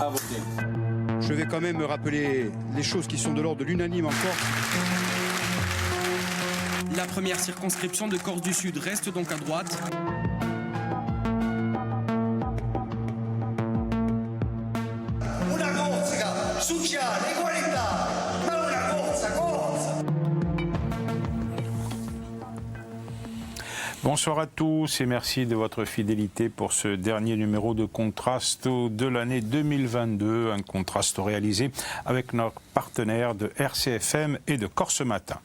à voter. Je vais quand même rappeler les choses qui sont de l'ordre de l'unanime en Corse. La première circonscription de Corse du Sud reste donc à droite. Una Corsica sociale, equalità, ma una Corsa. Bonsoir à tous et merci de votre fidélité pour ce dernier numéro de Contrasto de l'année 2022, un Contrasto réalisé avec notre partenaire de RCFM et de Corse Matin.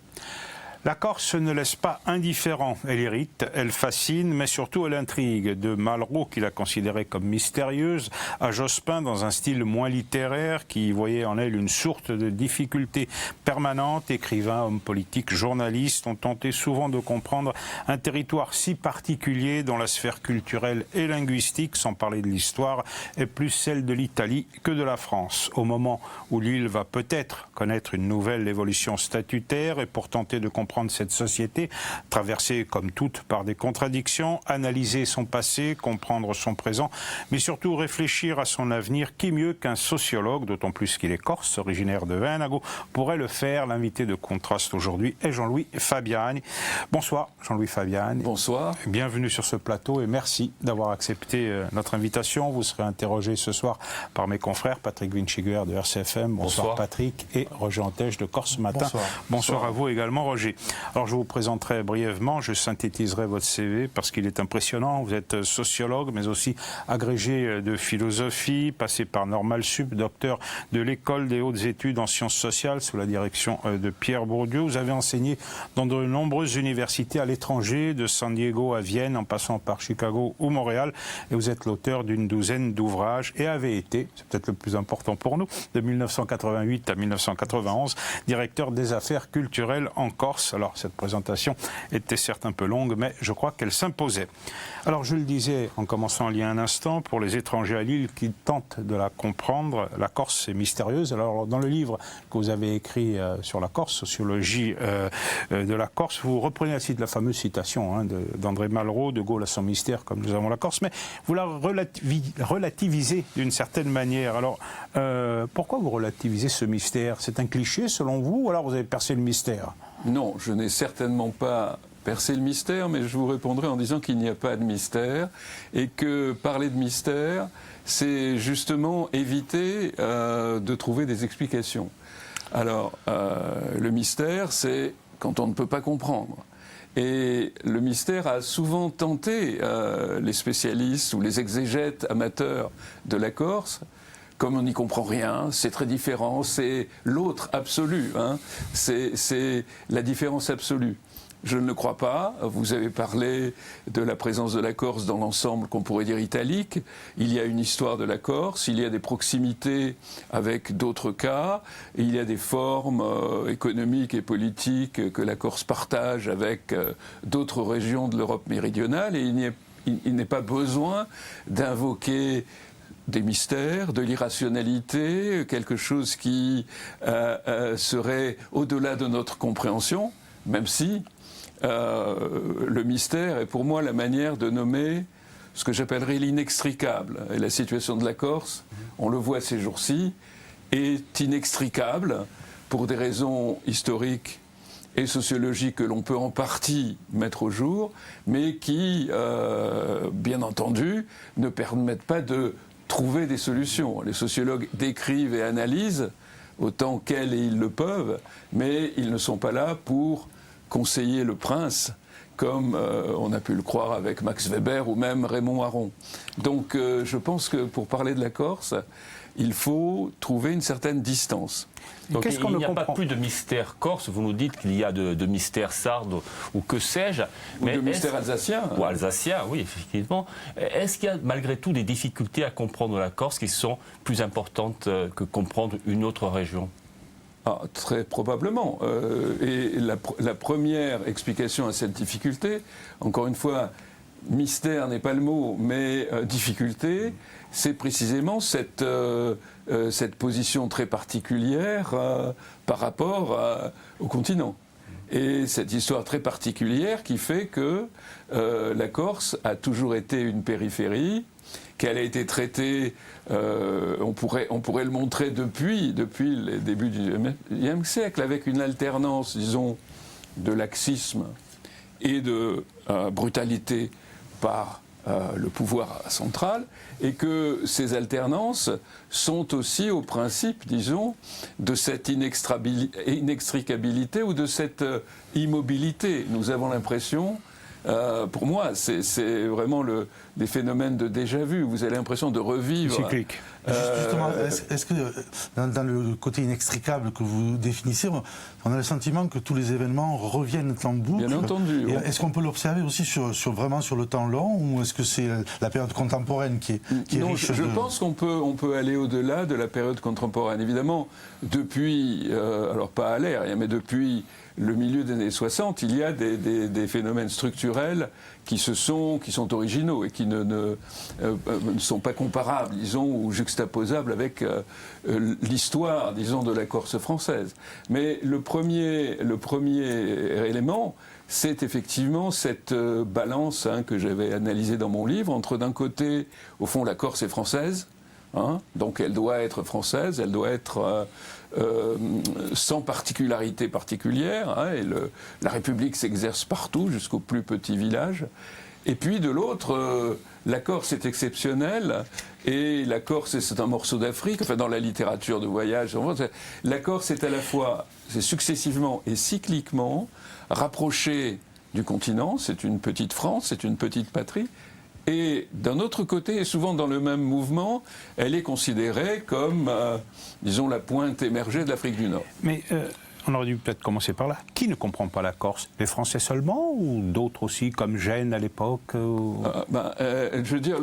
La Corse ne laisse pas indifférent, elle irrite, elle fascine, mais surtout elle intrigue. De Malraux, qui la considérait comme mystérieuse, à Jospin dans un style moins littéraire, qui voyait en elle une source de difficulté permanente. Écrivains, hommes politiques, journalistes ont tenté souvent de comprendre un territoire si particulier dont la sphère culturelle et linguistique, sans parler de l'histoire, est plus celle de l'Italie que de la France. Au moment où l'île va peut-être connaître une nouvelle évolution statutaire et pour tenter de comprendre cette société, traversée comme toute par des contradictions, analyser son passé, comprendre son présent, mais surtout réfléchir à son avenir, qui mieux qu'un sociologue, d'autant plus qu'il est corse, originaire de Venago, pourrait le faire. L'invité de Contraste aujourd'hui est Jean-Louis Fabiani. Bonsoir Jean-Louis Fabiani. Bonsoir. Bienvenue sur ce plateau et merci d'avoir accepté notre invitation. Vous serez interrogé ce soir par mes confrères Patrick Vinciguer de RCFM. Bonsoir Patrick, et Roger Antèche de Corse Matin. Bonsoir à vous également Roger. Alors je vous présenterai brièvement, je synthétiserai votre CV parce qu'il est impressionnant. Vous êtes sociologue mais aussi agrégé de philosophie, passé par Normal Sup, docteur de l'école des hautes études en sciences sociales sous la direction de Pierre Bourdieu. Vous avez enseigné dans de nombreuses universités à l'étranger, de San Diego à Vienne en passant par Chicago ou Montréal, et vous êtes l'auteur d'une douzaine d'ouvrages et avez été, c'est peut-être le plus important pour nous, de 1988 à 1991, directeur des affaires culturelles en Corse. Alors, cette présentation était certes un peu longue, mais je crois qu'elle s'imposait. Alors, je le disais en commençant il y a un instant, pour les étrangers à l'île qui tentent de la comprendre, la Corse est mystérieuse. Alors, dans le livre que vous avez écrit sur la Corse, Sociologie de la Corse, vous reprenez ainsi de la fameuse citation d'André Malraux, de Gaulle à son mystère, comme nous avons la Corse, mais vous la relativisez d'une certaine manière. Alors, pourquoi vous relativisez ce mystère? C'est un cliché selon vous, ou alors vous avez percé le mystère? Non, je n'ai certainement pas percé le mystère, mais je vous répondrai en disant qu'il n'y a pas de mystère et que parler de mystère, c'est justement éviter de trouver des explications. Alors, le mystère, c'est quand on ne peut pas comprendre. Et le mystère a souvent tenté les spécialistes ou les exégètes amateurs de la Corse. Comme on n'y comprend rien, c'est très différent, c'est l'autre absolu, c'est la différence absolue. Je ne le crois pas. Vous avez parlé de la présence de la Corse dans l'ensemble qu'on pourrait dire italique. Il y a une histoire de la Corse, il y a des proximités avec d'autres cas, il y a des formes économiques et politiques que la Corse partage avec d'autres régions de l'Europe méridionale, et il n'est pas besoin d'invoquer des mystères, de l'irrationalité, quelque chose qui serait au-delà de notre compréhension, même si le mystère est pour moi la manière de nommer ce que j'appellerais l'inextricable. Et la situation de la Corse, on le voit ces jours-ci, est inextricable pour des raisons historiques et sociologiques que l'on peut en partie mettre au jour, mais qui, bien entendu, ne permettent pas de trouver des solutions. Les sociologues décrivent et analysent autant qu'elles et ils le peuvent, mais ils ne sont pas là pour conseiller le prince, comme on a pu le croire avec Max Weber ou même Raymond Aron. Donc je pense que pour parler de la Corse, il faut trouver une certaine distance. Donc il n'y a pas plus de mystère corse, vous nous dites qu'il y a de mystère sarde ou que sais-je. Ou de mystère alsacien. Ou alsacien, oui, effectivement. Est-ce qu'il y a malgré tout des difficultés à comprendre la Corse qui sont plus importantes que comprendre une autre région? Très probablement. Et la première explication à cette difficulté, encore une fois, mystère n'est pas le mot, mais difficulté, c'est précisément cette position très particulière par rapport au continent. Et cette histoire très particulière qui fait que la Corse a toujours été une périphérie, qu'elle a été traitée, on pourrait le montrer depuis les débuts du XIXe siècle, avec une alternance, disons, de laxisme et de brutalité par le pouvoir central, et que ces alternances sont aussi au principe, disons, de cette inextricabilité ou de cette immobilité. Nous avons l'impression, pour moi, c'est vraiment des phénomènes de déjà-vu. Vous avez l'impression de revivre. Cyclique. Justement, est-ce que dans le côté inextricable que vous définissez, on a le sentiment que tous les événements reviennent en boucle? Bien entendu. Est-ce qu'on peut l'observer aussi vraiment sur le temps long, ou est-ce que c'est la période contemporaine qui est non, riche je pense qu'on peut aller au-delà de la période contemporaine. Évidemment, depuis, alors pas à l'ère, mais depuis le milieu des années 60, il y a des phénomènes structurels qui sont originaux et qui ne sont pas comparables, disons, ou juxtaposables avec l'histoire, disons, de la Corse française. Mais le premier élément, c'est effectivement cette balance que j'avais analysée dans mon livre, entre d'un côté, au fond, la Corse est française, donc elle doit être française, elle doit être sans particularité particulière, et la République s'exerce partout, jusqu'au plus petit village. Et puis de l'autre, la Corse est exceptionnelle, et la Corse c'est un morceau d'Afrique, enfin dans la littérature de voyage, la Corse est à la fois, c'est successivement et cycliquement rapprochée du continent, c'est une petite France, c'est une petite patrie. Et d'un autre côté, et souvent dans le même mouvement, elle est considérée comme, disons, la pointe émergée de l'Afrique du Nord. Mais on aurait dû peut-être commencer par là. Qui ne comprend pas la Corse? Les Français seulement, ou d'autres aussi, comme Gênes à l'époque je veux dire,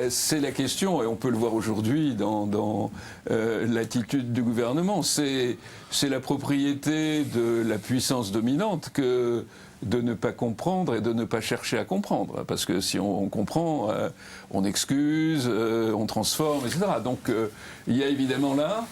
c'est la question, et on peut le voir aujourd'hui dans l'attitude du gouvernement, c'est la propriété de la puissance dominante que de ne pas comprendre et de ne pas chercher à comprendre. Parce que si on comprend, on excuse, on transforme, etc. Donc il y a évidemment là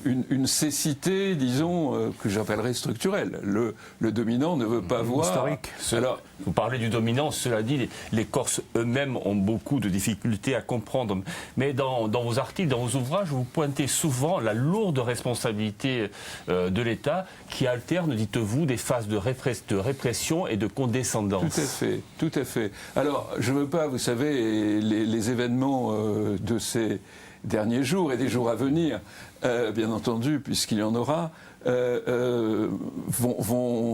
une cécité, disons, que j'appellerais structurelle. Le dominant ne veut pas voir... Historique. Alors, vous parlez du dominant, cela dit, les Corses eux-mêmes ont beaucoup de difficultés à comprendre. Mais dans vos articles, dans vos ouvrages, vous pointez souvent la lourde responsabilité de l'État qui alterne, dites-vous, des phases de répression et de condescendance. Tout à fait. Alors, je ne veux pas, vous savez, les événements de ces derniers jours et des jours à venir, bien entendu, puisqu'il y en aura, vont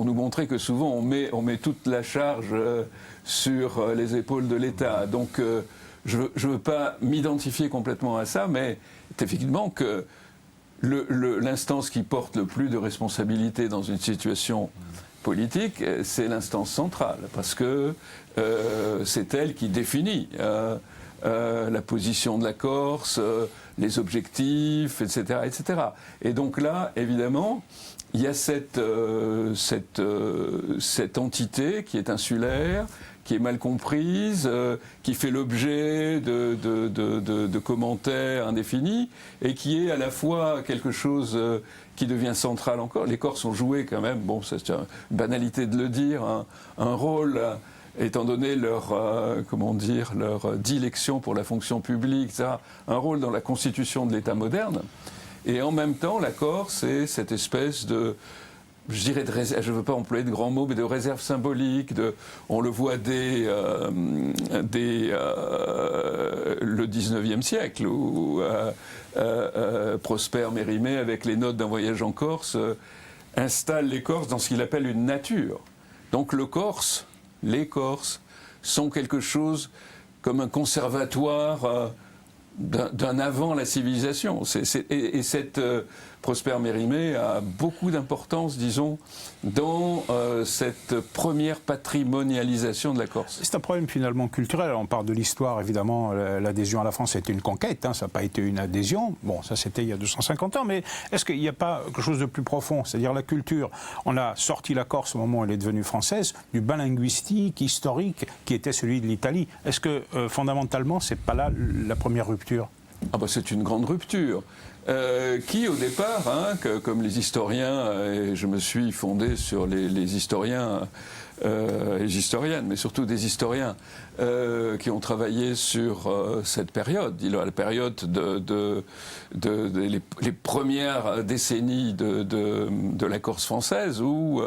nous montrer que souvent on met toute la charge sur les épaules de l'État. Donc je ne veux pas m'identifier complètement à ça, mais effectivement que l'instance qui porte le plus de responsabilité dans une situation politique, c'est l'instance centrale, parce que c'est elle qui définit la position de la Corse, les objectifs, etc., etc. Et donc là, évidemment, il y a cette entité qui est insulaire, qui est mal comprise, qui fait l'objet de commentaires indéfinis, et qui est à la fois quelque chose qui devient central encore. Les Corses ont joué quand même, bon, c'est une banalité de le dire, un rôle... étant donné leur dilection pour la fonction publique, ça, un rôle dans la constitution de l'État moderne. Et en même temps, la Corse est cette espèce de, je dirais, je ne veux pas employer de grands mots, mais de réserve symbolique. On le voit dès le 19e siècle, où Prosper Mérimée, avec les notes d'un voyage en Corse, installe les Corses dans ce qu'il appelle une nature. Donc les Corses sont quelque chose comme un conservatoire d'un avant la civilisation. Et cette Prosper Mérimée a beaucoup d'importance, disons, dans cette première patrimonialisation de la Corse. C'est un problème finalement culturel. On parle de l'histoire, évidemment, l'adhésion à la France était une conquête, ça n'a pas été une adhésion. Bon, ça c'était il y a 250 ans, mais est-ce qu'il n'y a pas quelque chose de plus profond? C'est-à-dire la culture, on a sorti la Corse au moment où elle est devenue française, du bain linguistique, historique, qui était celui de l'Italie. Est-ce que fondamentalement, c'est pas là la première rupture? C'est une grande rupture. Qui, au départ, comme les historiens, et je me suis fondé sur les historiens et les historiennes, mais surtout des historiens qui ont travaillé sur cette période, la période les premières décennies de la Corse française, où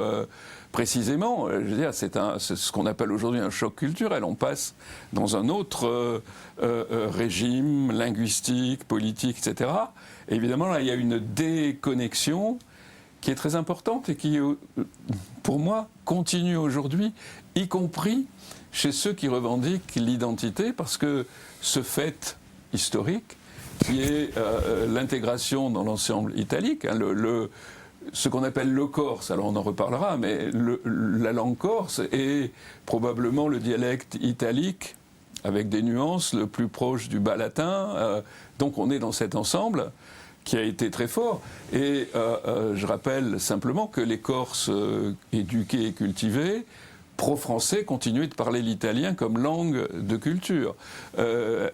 précisément, je veux dire, c'est ce qu'on appelle aujourd'hui un choc culturel. On passe dans un autre régime linguistique, politique, etc. Et évidemment, là, il y a une déconnexion qui est très importante et qui, pour moi, continue aujourd'hui, y compris chez ceux qui revendiquent l'identité, parce que ce fait historique, qui est l'intégration dans l'ensemble italique, ce qu'on appelle le corse, alors on en reparlera, mais la langue corse est probablement le dialecte italique, avec des nuances, le plus proche du bas latin. Donc on est dans cet ensemble qui a été très fort. Et je rappelle simplement que les Corses éduqués et cultivés, pro-français, continuaient de parler l'italien comme langue de culture, de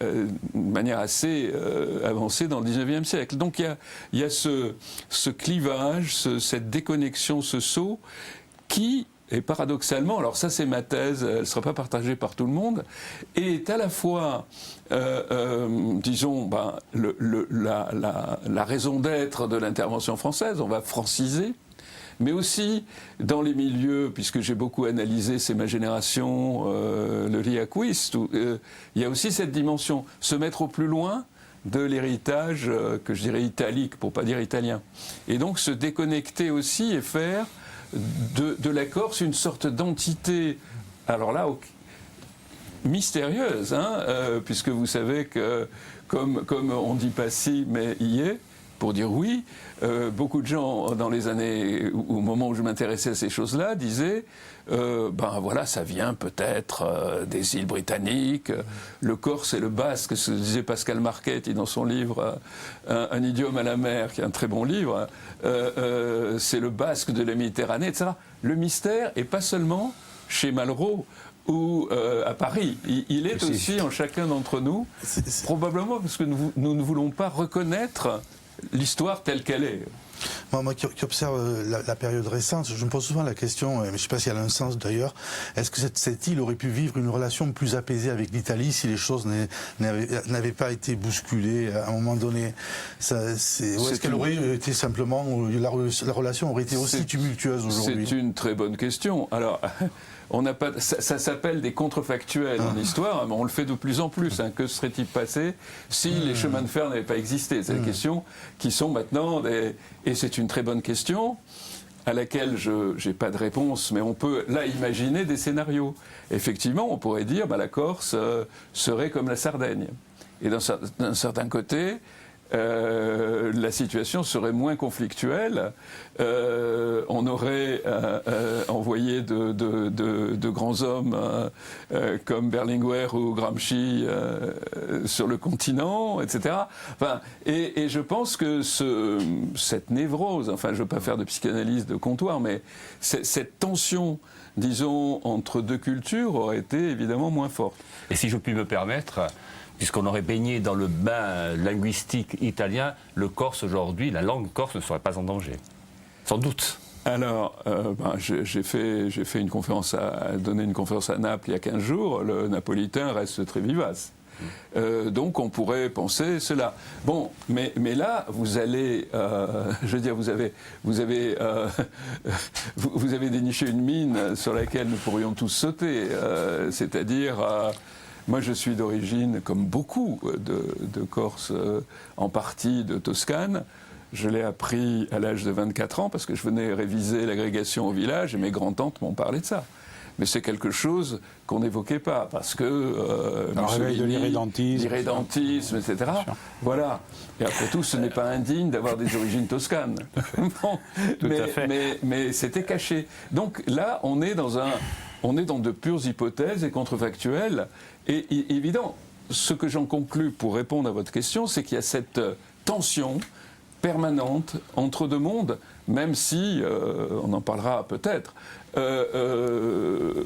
manière assez avancée dans le XIXe siècle. Donc il y a ce clivage, cette déconnexion, ce saut qui... Et paradoxalement, alors ça c'est ma thèse, elle ne sera pas partagée par tout le monde, est à la fois, disons, la raison d'être de l'intervention française, on va franciser, mais aussi dans les milieux, puisque j'ai beaucoup analysé, c'est ma génération, le riaquiste, il y a aussi cette dimension, se mettre au plus loin de l'héritage que je dirais italique, pour ne pas dire italien. Et donc se déconnecter aussi et faire de la Corse une sorte d'entité, alors là, mystérieuse, puisque vous savez que, comme on dit pas si, mais y est, pour dire oui, beaucoup de gens, dans les années, au moment où je m'intéressais à ces choses-là, disaient voilà, ça vient peut-être des îles britanniques, le corse et le basque, ce que disait Pascal Marchetti dans son livre Un idiome à la mer, qui est un très bon livre, c'est le basque de la Méditerranée, etc. Le mystère, et pas seulement chez Malraux ou à Paris, il est aussi en chacun d'entre nous, probablement parce que nous ne voulons pas reconnaître l'histoire telle qu'elle est. Moi qui observe la période récente, je me pose souvent la question, mais je ne sais pas si elle a un sens d'ailleurs, est-ce que cette île aurait pu vivre une relation plus apaisée avec l'Italie si les choses n'avaient pas été bousculées à un moment donné? Ou est-ce qu'elle aurait été simplement, la relation aurait été aussi tumultueuse aujourd'hui? C'est une très bonne question. Alors, on n'a pas, ça s'appelle des contrefactuels en histoire, mais on le fait de plus en plus. Que serait-il passé si les chemins de fer n'avaient pas existé? C'est des questions qui sont maintenant et c'est une très bonne question à laquelle je n'ai pas de réponse, mais on peut là imaginer des scénarios. Effectivement, on pourrait dire la Corse serait comme la Sardaigne. Et d'un certain côté, la situation serait moins conflictuelle. On aurait envoyé de grands hommes comme Berlinguer ou Gramsci sur le continent, etc. Enfin, et je pense que cette névrose, enfin je ne veux pas faire de psychanalyse de comptoir, mais cette tension, disons, entre deux cultures aurait été évidemment moins forte. Et si je puis me permettre, puisqu'on aurait baigné dans le bain linguistique italien, le corse aujourd'hui, la langue corse ne serait pas en danger. Sans doute. Alors, j'ai fait une conférence donné une conférence à Naples il y a 15 jours. Le napolitain reste très vivace. Donc on pourrait penser cela. Bon, mais là, vous allez, je veux dire, vous avez déniché une mine sur laquelle nous pourrions tous sauter. C'est-à-dire... moi, je suis d'origine, comme beaucoup de Corse, en partie de Toscane. Je l'ai appris à l'âge de 24 ans parce que je venais réviser l'agrégation au village et mes grands-tantes m'ont parlé de ça. Mais c'est quelque chose qu'on n'évoquait pas parce que le réveil de l'irrédentisme, etc. Voilà. Et après tout, ce n'est pas indigne d'avoir des origines toscanes. Bon, mais c'était caché. Donc là, on est dans de pures hypothèses et contrefactuelles. Et évident, ce que j'en conclus pour répondre à votre question, c'est qu'il y a cette tension permanente entre deux mondes, même si, on en parlera peut-être,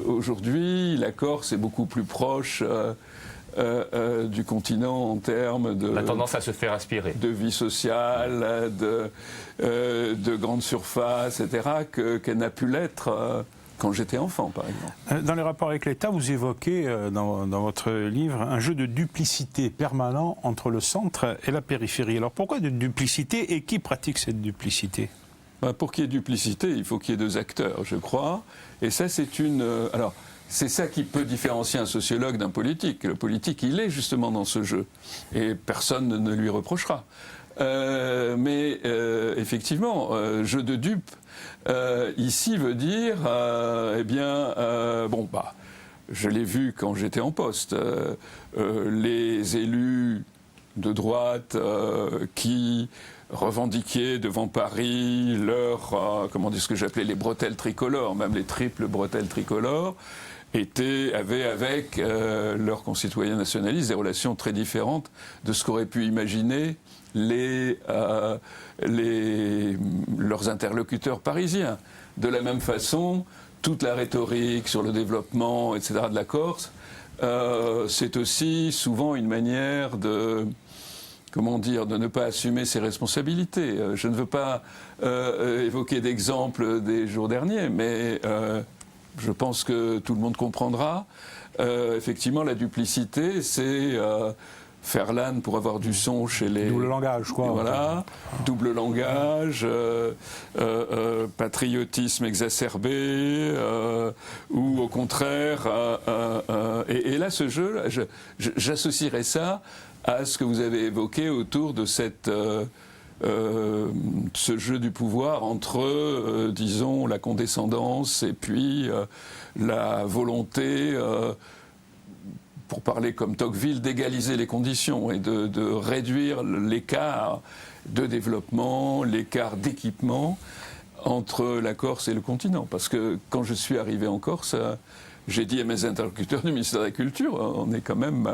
aujourd'hui, la Corse est beaucoup plus proche du continent en termes de... La tendance à se faire aspirer. De vie sociale, de grandes surfaces, etc., qu'elle n'a pu l'être quand j'étais enfant, par exemple. Dans les rapports avec l'État, vous évoquez dans votre livre un jeu de duplicité permanent entre le centre et la périphérie. Alors pourquoi de duplicité et qui pratique cette duplicité ? Pour qu'il y ait duplicité, il faut qu'il y ait deux acteurs, je crois. Et ça, c'est une... alors, c'est ça qui peut différencier un sociologue d'un politique. Le politique, il est justement dans ce jeu. Et personne ne lui reprochera. Mais effectivement, jeu de dupe, ici veut dire, je l'ai vu quand j'étais en poste, les élus de droite qui revendiquaient devant Paris leur, ce que j'appelais les bretelles tricolores, même les triples bretelles tricolores, avaient avec leurs concitoyens nationalistes des relations très différentes de ce qu'auraient pu imaginer leurs interlocuteurs parisiens. De la même façon, toute la rhétorique sur le développement, etc., de la Corse, c'est aussi souvent une manière de ne pas assumer ses responsabilités. Je ne veux pas évoquer d'exemples des jours derniers, mais je pense que tout le monde comprendra. Effectivement, la duplicité, c'est faire l'âne pour avoir du son chez les... Double langage, quoi. Voilà, double langage, patriotisme exacerbé, ou au contraire... et là, ce jeu, j'associerais ça à ce que vous avez évoqué autour de ce jeu du pouvoir entre, disons, la condescendance et puis la volonté, pour parler comme Tocqueville, d'égaliser les conditions et de réduire l'écart de développement, l'écart d'équipement entre la Corse et le continent. Parce que quand je suis arrivé en Corse, j'ai dit à mes interlocuteurs du ministère de la Culture, on est quand même...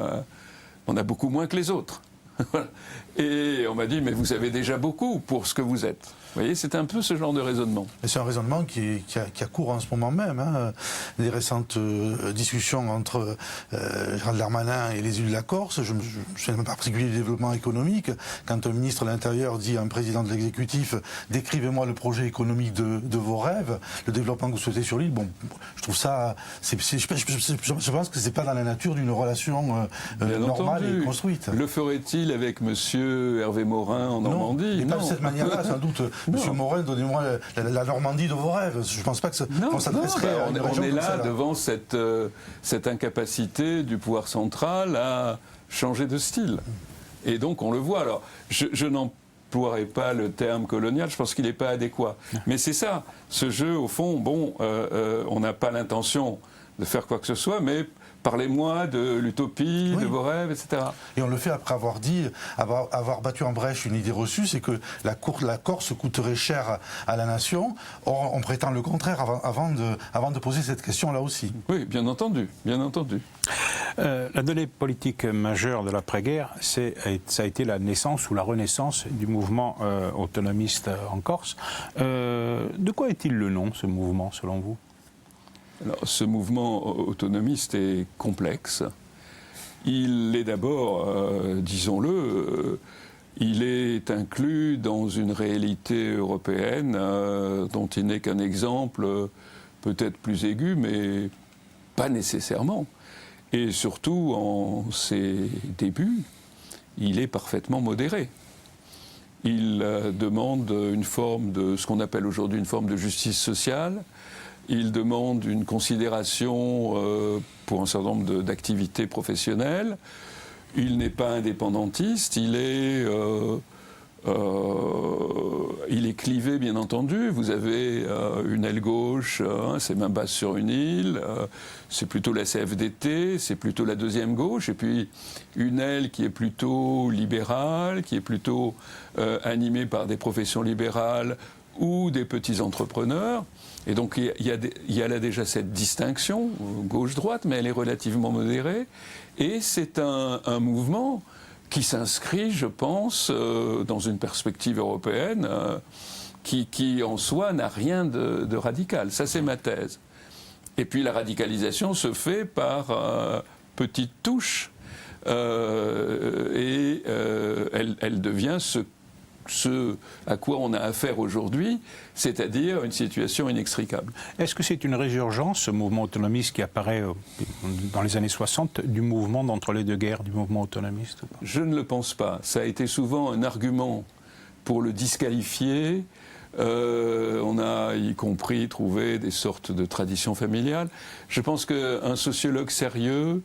on a beaucoup moins que les autres. Et on m'a dit, mais vous avez déjà beaucoup pour ce que vous êtes. Vous voyez, c'est un peu ce genre de raisonnement. C'est un raisonnement qui a cours en ce moment même. Les récentes discussions entre Gérald Darmanin et les élus de la Corse, je me souviens en particulier du développement économique, quand un ministre de l'Intérieur dit à un président de l'exécutif « décrivez-moi le projet économique de vos rêves, le développement que vous souhaitez sur l'île », bon, je trouve ça... je pense que c'est pas dans la nature d'une relation normale et construite. Le ferait-il avec monsieur Hervé Morin en Normandie? Non, pas de cette manière-là, sans doute. Monsieur Morin, donnez-moi la Normandie de vos rêves. Je ne pense pas que qu'on s'adresserait à une région on est là comme ça, devant cette incapacité du pouvoir central à changer de style. Et donc on le voit. Alors, je n'emploierai pas le terme colonial, je pense qu'il n'est pas adéquat. Mais c'est ça, ce jeu, au fond, on n'a pas l'intention de faire quoi que ce soit, mais parlez-moi de l'utopie, de vos rêves, etc. Et on le fait après avoir battu en brèche une idée reçue, c'est que la Corse coûterait cher à la nation. Or, on prétend le contraire avant de poser cette question là aussi. Oui, bien entendu, bien entendu. La donnée politique majeure de l'après-guerre, ça a été la naissance ou la renaissance du mouvement autonomiste en Corse. De quoi est-il le nom, ce mouvement, selon vous ? Alors, ce mouvement autonomiste est complexe. Il est d'abord, disons-le, il est inclus dans une réalité européenne dont il n'est qu'un exemple peut-être plus aigu, mais pas nécessairement. Et surtout, en ses débuts, il est parfaitement modéré. Il demande une forme de ce qu'on appelle aujourd'hui une forme de justice sociale. Il demande une considération pour un certain nombre d'activités professionnelles. Il n'est pas indépendantiste, il est clivé, bien entendu. Vous avez une aile gauche, c'est même base sur une île, c'est plutôt la CFDT, c'est plutôt la deuxième gauche, et puis une aile qui est plutôt libérale, qui est plutôt animée par des professions libérales ou des petits entrepreneurs. Et donc il y a là déjà cette distinction, gauche-droite, mais elle est relativement modérée. Et c'est un mouvement qui s'inscrit, je pense, dans une perspective européenne qui en soi n'a rien de radical. Ça, c'est ma thèse. Et puis la radicalisation se fait par petites touches elle devient ce à quoi on a affaire aujourd'hui, c'est-à-dire une situation inextricable. Est-ce que c'est une résurgence, ce mouvement autonomiste qui apparaît dans les années 60, du mouvement d'entre les deux guerres, du mouvement autonomiste ou pas? Je ne le pense pas. Ça a été souvent un argument pour le disqualifier. On a y compris trouvé des sortes de traditions familiales. Je pense qu'un sociologue sérieux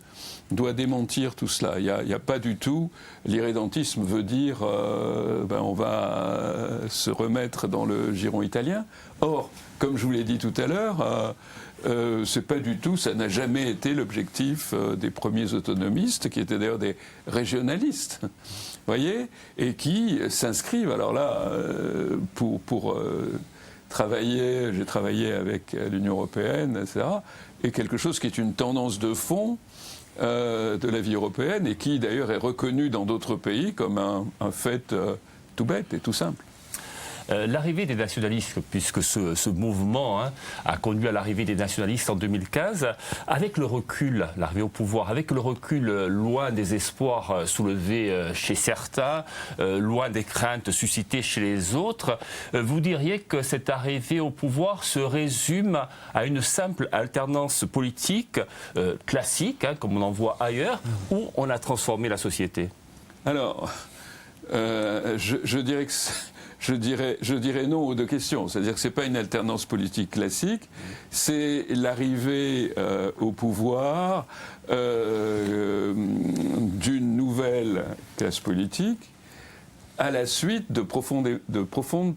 doit démentir tout cela. Il n'y a pas du tout... L'irrédentisme veut dire on va se remettre dans le giron italien. Or, comme je vous l'ai dit tout à l'heure, c'est pas du tout, ça n'a jamais été l'objectif des premiers autonomistes, qui étaient d'ailleurs des régionalistes, voyez, et qui s'inscrivent, alors là, pour travailler, j'ai travaillé avec l'Union européenne, etc., et quelque chose qui est une tendance de fond de la vie européenne, et qui d'ailleurs est reconnu dans d'autres pays comme un fait tout bête et tout simple. L'arrivée des nationalistes, puisque ce mouvement a conduit à l'arrivée des nationalistes en 2015, avec le recul, l'arrivée au pouvoir, avec le recul loin des espoirs soulevés chez certains, loin des craintes suscitées chez les autres, vous diriez que cette arrivée au pouvoir se résume à une simple alternance politique classique, comme on en voit ailleurs, où on a transformé la société? Alors, je dirais que... Je dirais non aux deux questions. C'est-à-dire que ce n'est pas une alternance politique classique, c'est l'arrivée au pouvoir d'une nouvelle classe politique à la suite de profondes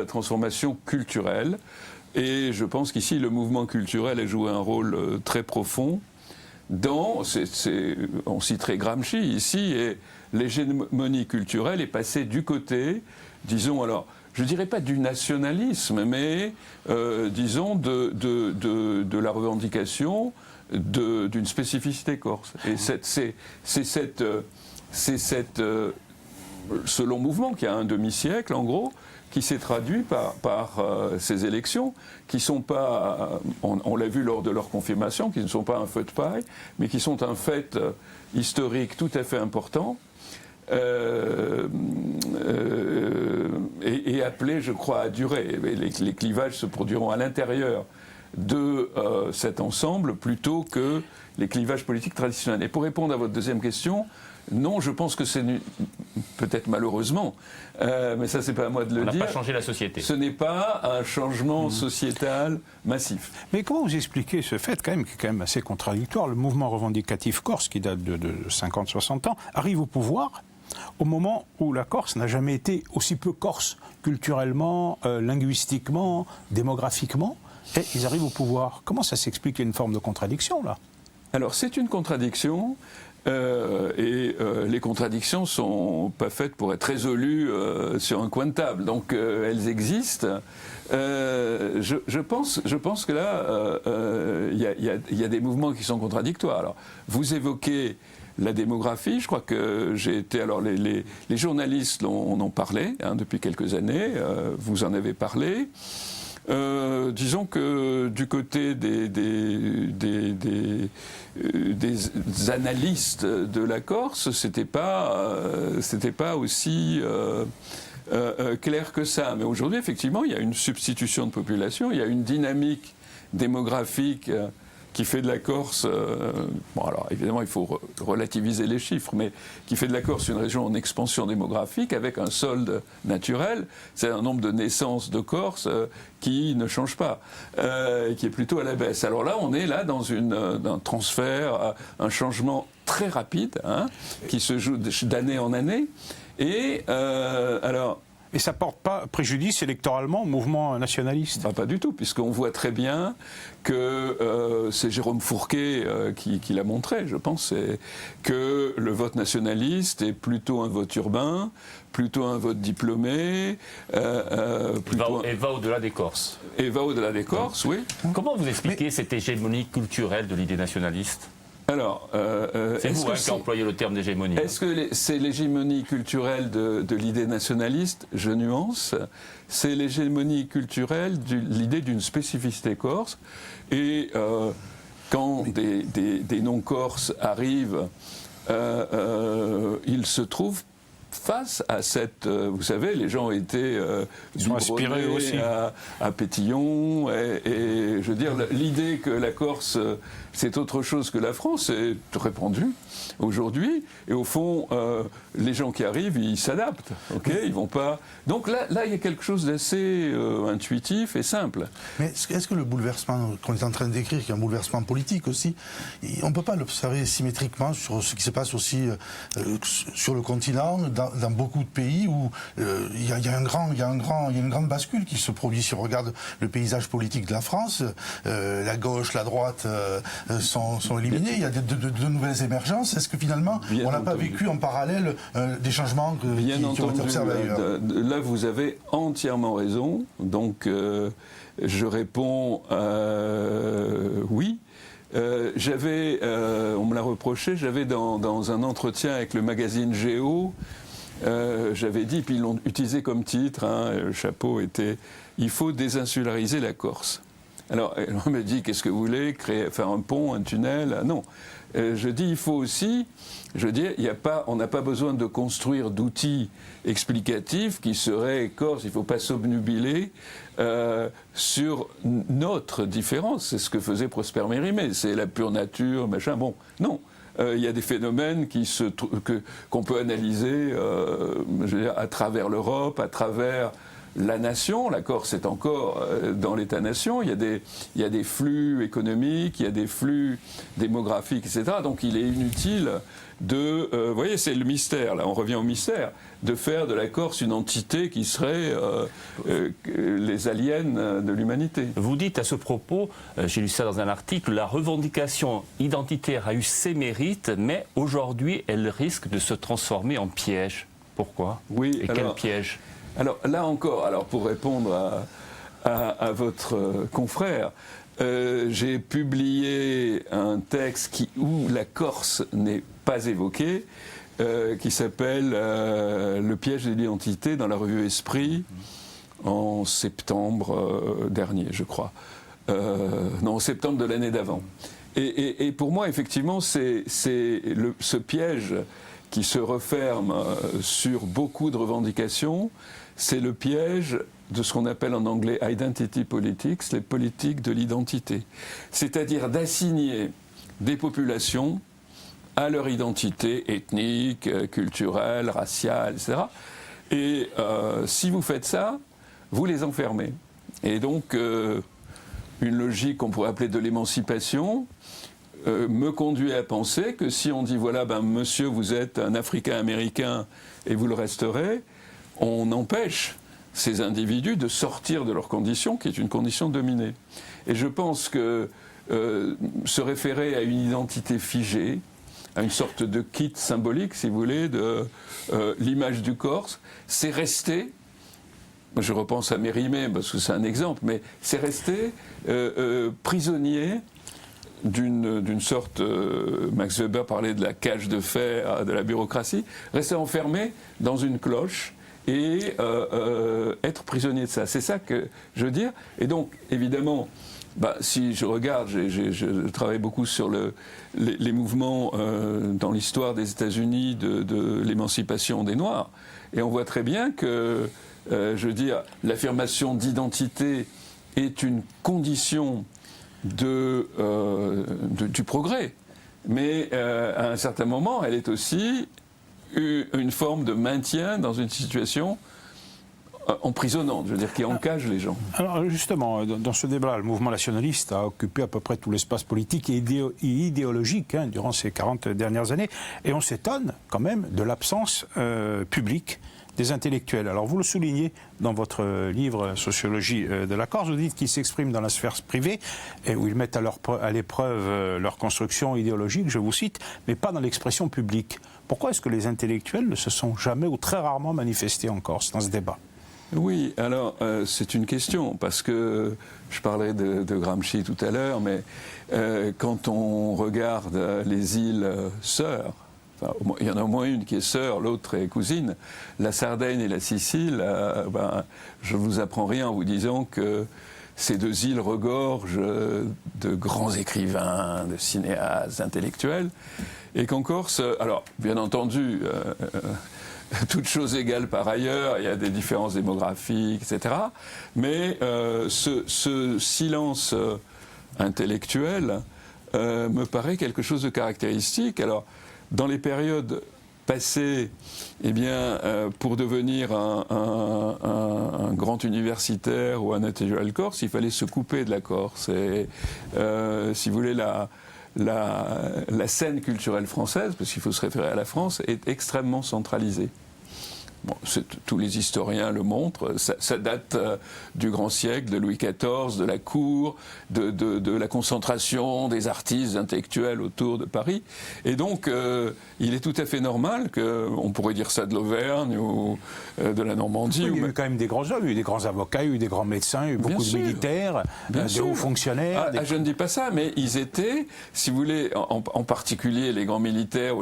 transformations culturelles. Et je pense qu'ici, le mouvement culturel a joué un rôle très profond on citerait Gramsci ici, et l'hégémonie culturelle est passée du côté, disons, alors, je ne dirais pas du nationalisme, mais disons de la revendication d'une spécificité corse. Et c'est ce long mouvement qui a un demi-siècle, en gros, qui s'est traduit par ces élections, qui ne sont pas, on l'a vu lors de leur confirmation, qui ne sont pas un feu de paille, mais qui sont un fait historique tout à fait important, et appelé, je crois, à durer. Les clivages se produiront à l'intérieur de cet ensemble plutôt que les clivages politiques traditionnels. Et pour répondre à votre deuxième question, non, je pense que c'est peut-être malheureusement, mais ça c'est pas à moi de le dire. On n'a pas changé la société. Ce n'est pas un changement sociétal massif. Mais comment vous expliquez ce fait quand même, qui est quand même assez contradictoire? Le mouvement revendicatif corse, qui date de 50-60 ans, arrive au pouvoir au moment où la Corse n'a jamais été aussi peu corse, culturellement, linguistiquement, démographiquement, et ils arrivent au pouvoir. Comment ça s'explique? Il y a une forme de contradiction là. Alors c'est une contradiction. Les contradictions sont pas faites pour être résolues sur un coin de table, donc elles existent. Je pense que là, il y a des mouvements qui sont contradictoires. Alors, vous évoquez la démographie, je crois que j'ai été... Alors, les journalistes en ont parlé depuis quelques années, vous en avez parlé. Disons que du côté des analystes de la Corse, c'était pas aussi clair que ça. Mais aujourd'hui, effectivement, il y a une substitution de population, il y a une dynamique démographique qui fait de la Corse, bon alors évidemment il faut relativiser les chiffres, mais qui fait de la Corse une région en expansion démographique avec un solde naturel, c'est un nombre de naissances de Corse qui ne change pas, qui est plutôt à la baisse. Alors là on est là dans un transfert, un changement très rapide, qui se joue d'année en année, et alors... Et ça ne porte pas préjudice électoralement au mouvement nationaliste? Pas du tout, puisqu'on voit très bien que c'est Jérôme Fourquet qui l'a montré, je pense, que le vote nationaliste est plutôt un vote urbain, plutôt un vote diplômé. Et va au-delà des Corses. Et va au-delà des Corses, oui. Comment vous expliquez cette hégémonie culturelle de l'idée nationaliste? Alors, c'est vous qui employez le terme d'hégémonie. Est-ce que c'est l'hégémonie culturelle de l'idée nationaliste? Je nuance. C'est l'hégémonie culturelle de l'idée d'une spécificité corse. Et quand des non-corses arrivent il se trouve face à cette... vous savez, les gens étaient inspirés aussi à Pétillon, et je veux dire, l'idée que la Corse, c'est autre chose que la France, est répandue aujourd'hui, et au fond, les gens qui arrivent, ils s'adaptent, ok, ils vont pas... Donc là, il y a quelque chose d'assez intuitif et simple. Mais est-ce que le bouleversement qu'on est en train de décrire, qui est un bouleversement politique aussi, on ne peut pas l'observer symétriquement sur ce qui se passe aussi sur le continent, dans beaucoup de pays où il y a une grande bascule qui se produit. Si on regarde le paysage politique de la France, la gauche, la droite sont éliminés, il y a de nouvelles émergences. Est-ce que finalement, on n'a pas vécu en parallèle des changements qui ont été observés ailleurs ? Là, vous avez entièrement raison. Donc, je réponds oui. On me l'a reproché, j'avais dans un entretien avec le magazine Géo, j'avais dit, puis ils l'ont utilisé comme titre, le chapeau était « Il faut désinsulariser la Corse ». Alors, on me dit, qu'est-ce que vous voulez, faire un pont, un tunnel? Non. Je dis, il faut aussi, on n'a pas besoin de construire d'outils explicatifs qui seraient Corse, il ne faut pas s'obnubiler sur notre différence. C'est ce que faisait Prosper Mérimée, c'est la pure nature, machin. Bon, non. Il y a des phénomènes qu'on peut analyser à travers l'Europe, à travers la nation. La Corse est encore dans l'État-nation. Il y a des flux économiques, il y a des flux démographiques, etc. Donc il est inutile vous voyez, c'est le mystère, là, on revient au mystère, de faire de la Corse une entité qui serait les aliens de l'humanité. Vous dites à ce propos, j'ai lu ça dans un article, la revendication identitaire a eu ses mérites, mais aujourd'hui, elle risque de se transformer en piège. Pourquoi? Oui, et quel piège? Alors là encore, pour répondre à votre confrère, j'ai publié un texte où la Corse n'est pas évoquée, qui s'appelle Le piège de l'identité dans la revue Esprit, en septembre dernier, je crois. Non, en septembre de l'année d'avant. Et pour moi, effectivement, c'est ce piège qui se referme sur beaucoup de revendications, c'est le piège de ce qu'on appelle en anglais identity politics, les politiques de l'identité. C'est-à-dire d'assigner des populations à leur identité ethnique, culturelle, raciale, etc. Et si vous faites ça, vous les enfermez. Et donc, une logique qu'on pourrait appeler de l'émancipation me conduit à penser que si on dit, voilà, monsieur, vous êtes un Africain-Américain et vous le resterez, on empêche ces individus de sortir de leur condition, qui est une condition dominée. Et je pense que se référer à une identité figée, à une sorte de kit symbolique, si vous voulez, de l'image du Corse, c'est rester, je repense à Mérimée parce que c'est un exemple, mais c'est rester prisonnier d'une sorte, Max Weber parlait de la cage de fer, de la bureaucratie, rester enfermé dans une cloche et être prisonnier de ça. C'est ça que je veux dire. Et donc, évidemment, si je regarde, je travaille beaucoup sur les mouvements dans l'histoire des États-Unis de l'émancipation des Noirs. Et on voit très bien que, je veux dire, l'affirmation d'identité est une condition du progrès. Mais à un certain moment, elle est aussi une forme de maintien dans une situation emprisonnante, je veux dire, qui encage les gens. Alors justement, dans ce débat, le mouvement nationaliste a occupé à peu près tout l'espace politique et idéologique durant ces 40 dernières années, et on s'étonne quand même de l'absence publique des intellectuels. Alors vous le soulignez dans votre livre Sociologie de la Corse, vous dites qu'ils s'expriment dans la sphère privée et où ils mettent à l'épreuve leur construction idéologique, je vous cite, mais pas dans l'expression publique. Pourquoi est-ce que les intellectuels ne se sont jamais ou très rarement manifestés en Corse dans ce débat? Oui, alors c'est une question, parce que je parlais de Gramsci tout à l'heure, mais quand on regarde les îles sœurs, enfin, il y en a au moins une qui est sœur, l'autre est cousine, la Sardaigne et la Sicile, je ne vous apprends rien en vous disant que ces deux îles regorgent de grands écrivains, de cinéastes, d'intellectuels, et qu'en Corse, alors bien entendu, toutes choses égales par ailleurs, il y a des différences démographiques, etc. Mais ce silence intellectuel me paraît quelque chose de caractéristique. Alors, dans les périodes passées, eh bien, pour devenir un grand universitaire ou un intellectuel corse, il fallait se couper de la Corse. Et, si vous voulez, la scène culturelle française, parce qu'il faut se référer à la France, est extrêmement centralisée. Bon, tous les historiens le montrent, ça date du grand siècle, de Louis XIV, de la cour, de la concentration des artistes intellectuels autour de Paris. Et donc, il est tout à fait normal on pourrait dire ça de l'Auvergne ou de la Normandie. Oui, il y a eu quand même des grands hommes, il y a eu des grands avocats, il y a eu des grands médecins, il y a eu beaucoup de militaires, des hauts fonctionnaires. Je ne dis pas ça, mais ils étaient, si vous voulez, en particulier les grands militaires,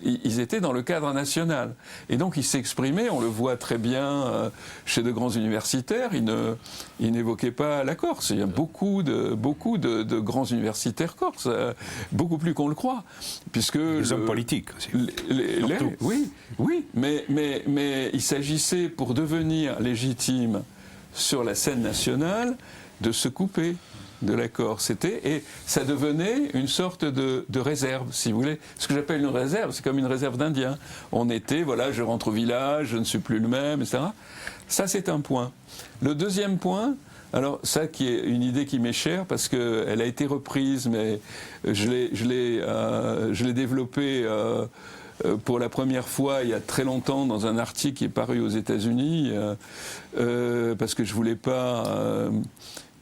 ils étaient dans le cadre national. Et donc, ils s'exprimaient. On le voit très bien chez de grands universitaires, ils n'évoquaient pas la Corse. Il y a beaucoup de grands universitaires corses, beaucoup plus qu'on le croit. Puisque les hommes politiques aussi. Oui, mais il s'agissait, pour devenir légitime sur la scène nationale, de se couper de la Corse. Et ça devenait une sorte de réserve, si vous voulez. Ce que j'appelle une réserve, c'est comme une réserve d'Indiens. On était, voilà, je rentre au village, je ne suis plus le même, etc. Ça, c'est un point. Le deuxième point, alors ça qui est une idée qui m'est chère, parce qu'elle a été reprise, mais je l'ai développée pour la première fois il y a très longtemps dans un article qui est paru aux États-Unis, parce que je voulais pas...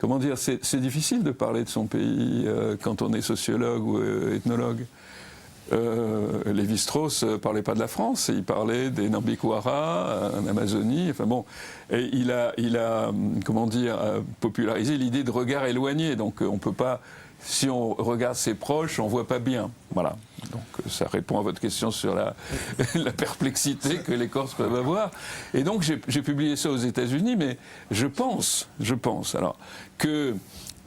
Comment dire, c'est difficile de parler de son pays quand on est sociologue ou ethnologue. Lévi-Strauss ne parlait pas de la France, il parlait des Nambiquara, en Amazonie. Enfin bon, et il a comment dire, popularisé l'idée de regard éloigné. Donc on peut pas, si on regarde ses proches, on voit pas bien. Voilà. Donc ça répond à votre question sur la perplexité que les Corses peuvent avoir. Et donc j'ai publié ça aux États-Unis, mais je pense alors que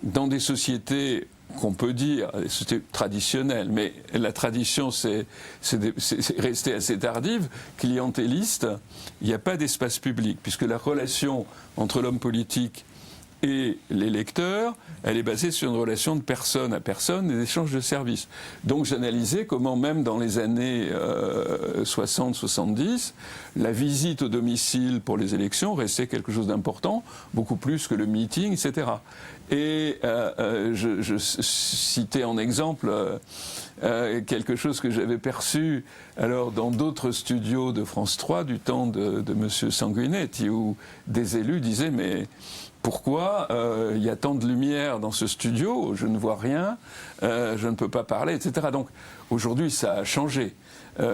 dans des sociétés qu'on peut dire, des sociétés traditionnelles, mais la tradition c'est resté assez tardive, clientéliste, il n'y a pas d'espace public, puisque la relation entre l'homme politique et les lecteurs, elle est basée sur une relation de personne à personne, des échanges de services. Donc j'analysais comment même dans les années 60-70, la visite au domicile pour les élections restait quelque chose d'important, beaucoup plus que le meeting, etc. Et je citais en exemple quelque chose que j'avais perçu alors dans d'autres studios de France 3 du temps de M. Sanguinetti, où des élus disaient « mais pourquoi il y a tant de lumière dans ce studio, je ne vois rien, je ne peux pas parler, etc. » Donc aujourd'hui ça a changé.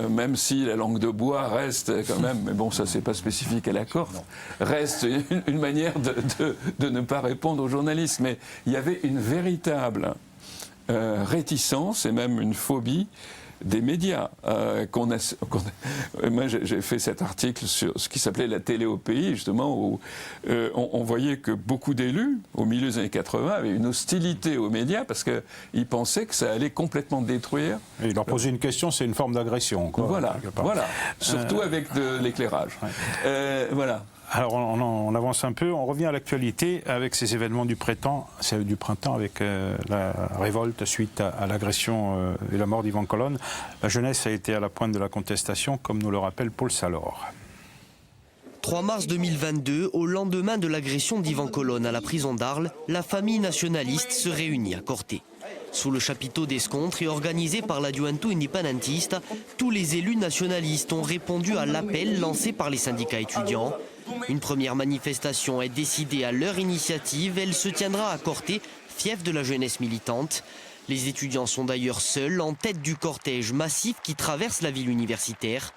Même si la langue de bois reste quand même, mais bon, ça c'est pas spécifique à la Corse, reste une manière de ne pas répondre aux journalistes. Mais il y avait une véritable réticence et même une phobie des médias. Moi, j'ai fait cet article sur ce qui s'appelait la télé au pays, justement, où on voyait que beaucoup d'élus, au milieu des années 80, avaient une hostilité aux médias parce qu'ils pensaient que ça allait complètement détruire. Et leur poser une question, c'est une forme d'agression. Voilà. Surtout avec de l'éclairage. Ouais. Voilà. Alors on avance un peu, on revient à l'actualité avec ces événements du printemps avec la révolte suite à l'agression et la mort d'Yvan Colonne. La jeunesse a été à la pointe de la contestation, comme nous le rappelle Paul Salor. 3 mars 2022, au lendemain de l'agression d'Yvan Colonne à la prison d'Arles, la famille nationaliste se réunit à Corté. Sous le chapiteau d'Escontre et organisé par la Juventud Independentista, tous les élus nationalistes ont répondu à l'appel lancé par les syndicats étudiants. Une première manifestation est décidée à leur initiative. Elle se tiendra à Corté, fief de la jeunesse militante. Les étudiants sont d'ailleurs seuls en tête du cortège massif qui traverse la ville universitaire.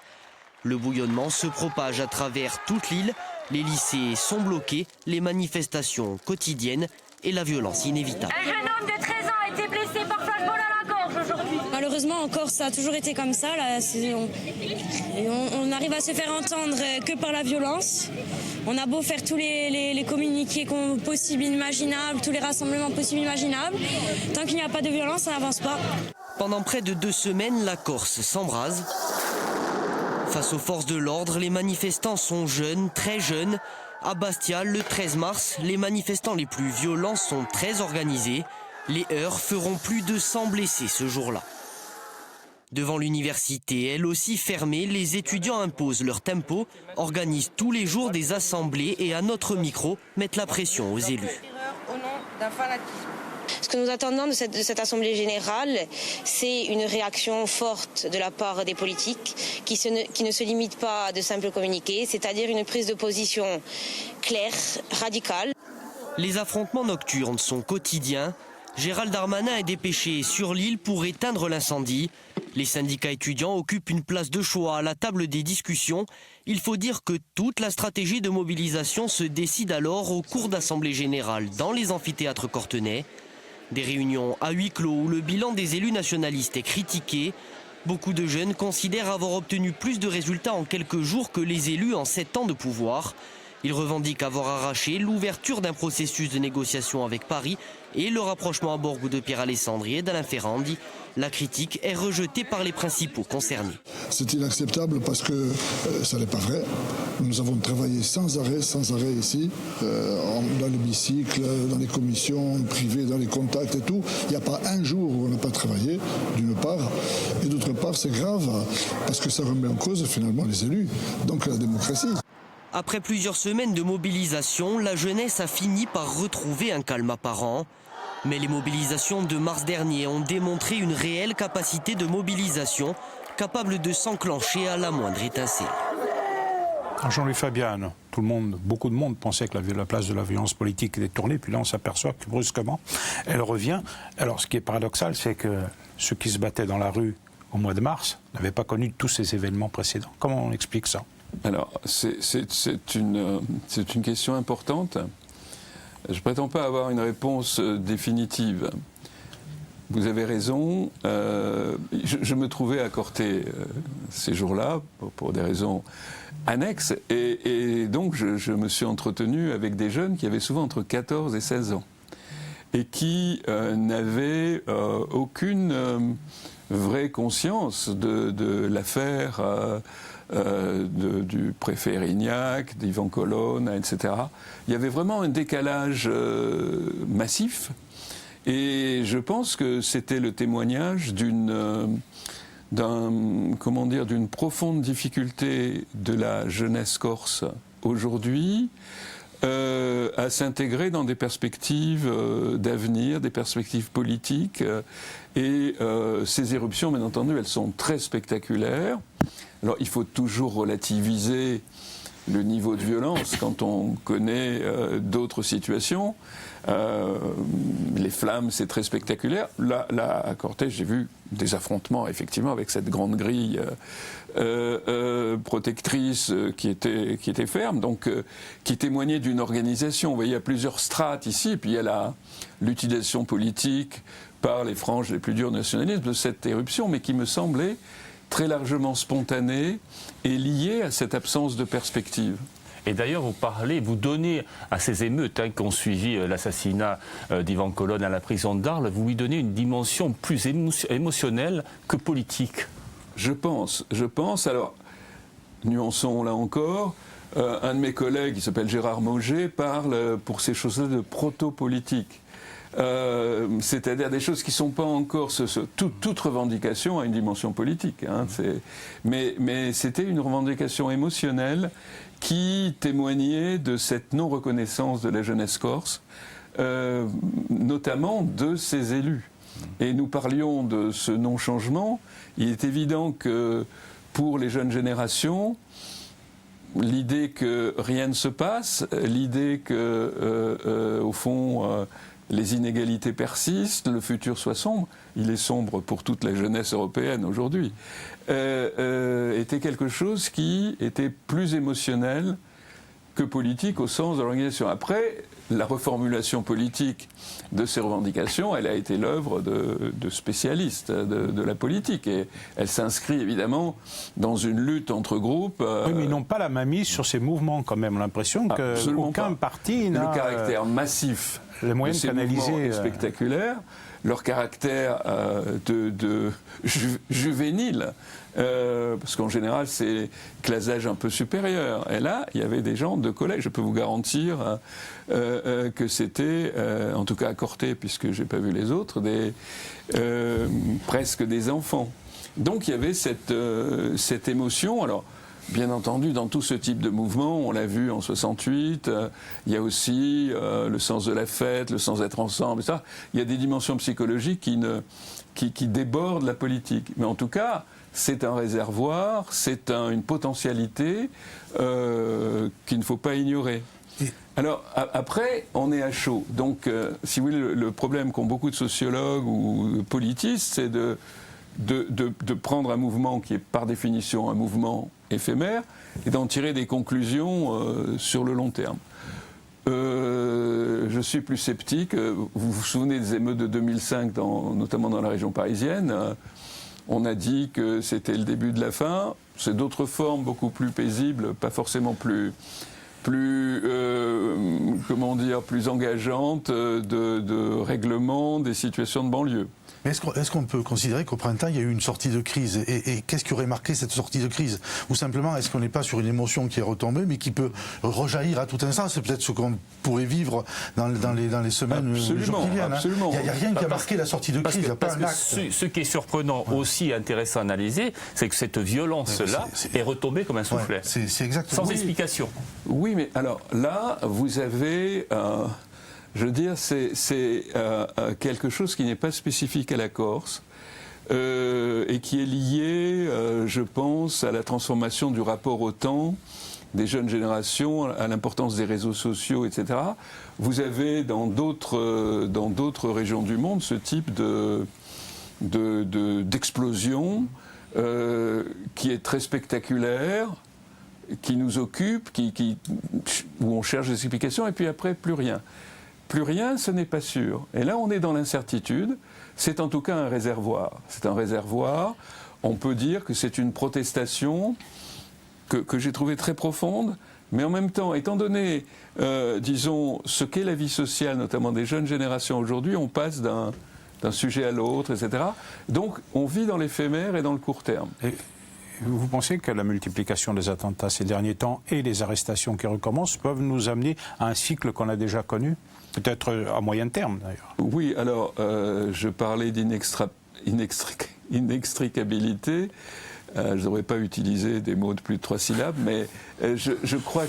Le bouillonnement se propage à travers toute l'île. Les lycées sont bloqués, les manifestations quotidiennes et la violence inévitable. Un jeune homme de 13 ans a été blessé par flashball à la gorge aujourd'hui. Malheureusement, en Corse, ça a toujours été comme ça. Là, on arrive à se faire entendre que par la violence. On a beau faire tous les communiqués possibles, imaginables, tous les rassemblements possibles, imaginables. Tant qu'il n'y a pas de violence, ça n'avance pas. Pendant près de 2 semaines, la Corse s'embrase. Face aux forces de l'ordre, les manifestants sont jeunes, très jeunes. À Bastia, le 13 mars, les manifestants les plus violents sont très organisés. Les heurts feront plus de 100 blessés ce jour-là. Devant l'université, elle aussi fermée, les étudiants imposent leur tempo, organisent tous les jours des assemblées et à notre micro mettent la pression aux élus. Ce que nous attendons de cette Assemblée générale, c'est une réaction forte de la part des politiques qui ne se limite pas à de simples communiqués, c'est-à-dire une prise de position claire, radicale. Les affrontements nocturnes sont quotidiens. Gérald Darmanin est dépêché sur l'île pour éteindre l'incendie. Les syndicats étudiants occupent une place de choix à la table des discussions. Il faut dire que toute la stratégie de mobilisation se décide alors au cours d'assemblée générale dans les amphithéâtres cortenais. Des réunions à huis clos où le bilan des élus nationalistes est critiqué. Beaucoup de jeunes considèrent avoir obtenu plus de résultats en quelques jours que les élus en 7 ans de pouvoir. Ils revendiquent avoir arraché l'ouverture d'un processus de négociation avec Paris et le rapprochement à Borgo de Pierre Alessandri et d'Alain Ferrandi. La critique est rejetée par les principaux concernés. C'est inacceptable parce que ça n'est pas vrai. Nous avons travaillé sans arrêt ici, dans l'hémicycle, dans les commissions privées, dans les contacts et tout. Il n'y a pas un jour où on n'a pas travaillé, d'une part. Et d'autre part, c'est grave parce que ça remet en cause finalement les élus, donc la démocratie. Après plusieurs semaines de mobilisation, la jeunesse a fini par retrouver un calme apparent. Mais les mobilisations de mars dernier ont démontré une réelle capacité de mobilisation, capable de s'enclencher à la moindre étincelle. Jean-Louis Fabian, beaucoup de monde pensait que la place de la violence politique était tournée, puis là on s'aperçoit que brusquement, elle revient. Alors ce qui est paradoxal, c'est que ceux qui se battaient dans la rue au mois de mars n'avaient pas connu tous ces événements précédents. Comment on explique ça ? Alors, c'est une question importante. Je ne prétends pas avoir une réponse définitive. Vous avez raison. Je me trouvais à Corté ces jours-là, pour des raisons annexes, et donc je me suis entretenu avec des jeunes qui avaient souvent entre 14 et 16 ans, et qui n'avaient aucune vraie conscience de l'affaire du préfet Erignac, d'Yvan Colonna, etc. Il y avait vraiment un décalage massif, et je pense que c'était le témoignage d'une profonde difficulté de la jeunesse corse aujourd'hui à s'intégrer dans des perspectives d'avenir, des perspectives politiques. Et ces éruptions, bien entendu, elles sont très spectaculaires. Alors, il faut toujours relativiser le niveau de violence quand on connaît d'autres situations. Les flammes, c'est très spectaculaire. Là, à Corté, j'ai vu des affrontements, effectivement, avec cette grande grille protectrice qui était ferme, donc qui témoignait d'une organisation. Vous voyez, il y a plusieurs strates ici, et puis il y a l'utilisation politique par les franges les plus dures nationalistes de cette éruption, mais qui me semblait très largement spontanée et liée à cette absence de perspective. Et d'ailleurs, vous donnez à ces émeutes qui ont suivi l'assassinat d'Yvan Colonna à la prison d'Arles, vous lui donnez une dimension plus émotionnelle que politique. Je pense. Alors, nuançons là encore. Un de mes collègues, qui s'appelle Gérard Mauger, parle pour ces choses-là de proto-politique. C'est-à-dire des choses qui ne sont pas encore... toute revendication a une dimension politique. Mais c'était une revendication émotionnelle qui témoignait de cette non-reconnaissance de la jeunesse corse, notamment de ses élus. Et nous parlions de ce non-changement. Il est évident que pour les jeunes générations, l'idée que rien ne se passe, l'idée que, au fond... les inégalités persistent, le futur soit sombre, il est sombre pour toute la jeunesse européenne aujourd'hui, était quelque chose qui était plus émotionnel que politique au sens de l'organisation. Après, la reformulation politique de ces revendications, elle a été l'œuvre de spécialistes de la politique. Et elle s'inscrit évidemment dans une lutte entre groupes. Oui, mais ils n'ont pas la main mise sur ces mouvements quand même. L'impression qu'aucun parti n'a... Le caractère massif les moyens de ces mouvements est spectaculaire. Leur caractère juvénile, parce qu'en général c'est clasage un peu supérieur. Et là, il y avait des gens de collège. Je peux vous garantir que c'était, en tout cas à Corté, puisque j'ai pas vu les autres, presque des enfants. Donc il y avait cette émotion. Alors, bien entendu, dans tout ce type de mouvement, on l'a vu en 68, il y a aussi le sens de la fête, le sens d'être ensemble, ça. Il y a des dimensions psychologiques qui débordent la politique. Mais en tout cas, c'est un réservoir, c'est une potentialité qu'il ne faut pas ignorer. Alors, après, on est à chaud. Donc, si vous voulez, le problème qu'ont beaucoup de sociologues ou de politistes, c'est de prendre un mouvement qui est par définition un mouvement éphémère et d'en tirer des conclusions sur le long terme. Je suis plus sceptique. Vous vous souvenez des émeutes de 2005, notamment dans la région parisienne. On a dit que c'était le début de la fin. C'est d'autres formes beaucoup plus paisibles, pas forcément plus engageantes de règlement des situations de banlieue. Mais est-ce qu'on peut considérer qu'au printemps, il y a eu une sortie de crise ? Et qu'est-ce qui aurait marqué cette sortie de crise ? Ou simplement, est-ce qu'on n'est pas sur une émotion qui est retombée, mais qui peut rejaillir à tout instant ? C'est peut-être ce qu'on pourrait vivre dans les semaines, les jours qui viennent. Absolument. Il n'y a rien qui a marqué la sortie de crise, il n'y a pas un acte. Ce qui est surprenant aussi, intéressant à analyser, c'est que cette violence-là est retombée comme un soufflet. C'est exactement. Sans explication. Oui, mais alors là, vous avez... je veux dire, c'est quelque chose qui n'est pas spécifique à la Corse et qui est lié, je pense, à la transformation du rapport au temps des jeunes générations, à l'importance des réseaux sociaux, etc. Vous avez dans d'autres régions du monde ce type d'explosion qui est très spectaculaire, qui nous occupe, où on cherche des explications, et puis après, plus rien. Plus rien, ce n'est pas sûr. Et là, on est dans l'incertitude. C'est en tout cas un réservoir. C'est un réservoir. On peut dire que c'est une protestation que j'ai trouvée très profonde, mais en même temps, étant donné, disons, ce qu'est la vie sociale, notamment des jeunes générations aujourd'hui, on passe d'un sujet à l'autre, etc. Donc, on vit dans l'éphémère et dans le court terme. Et vous pensez que la multiplication des attentats ces derniers temps et les arrestations qui recommencent peuvent nous amener à un cycle qu'on a déjà connu ? Peut-être à moyen terme, d'ailleurs. Oui, alors, je parlais d'inextricabilité. Je ne devrais pas utiliser des mots de plus de 3 syllabes, mais je crois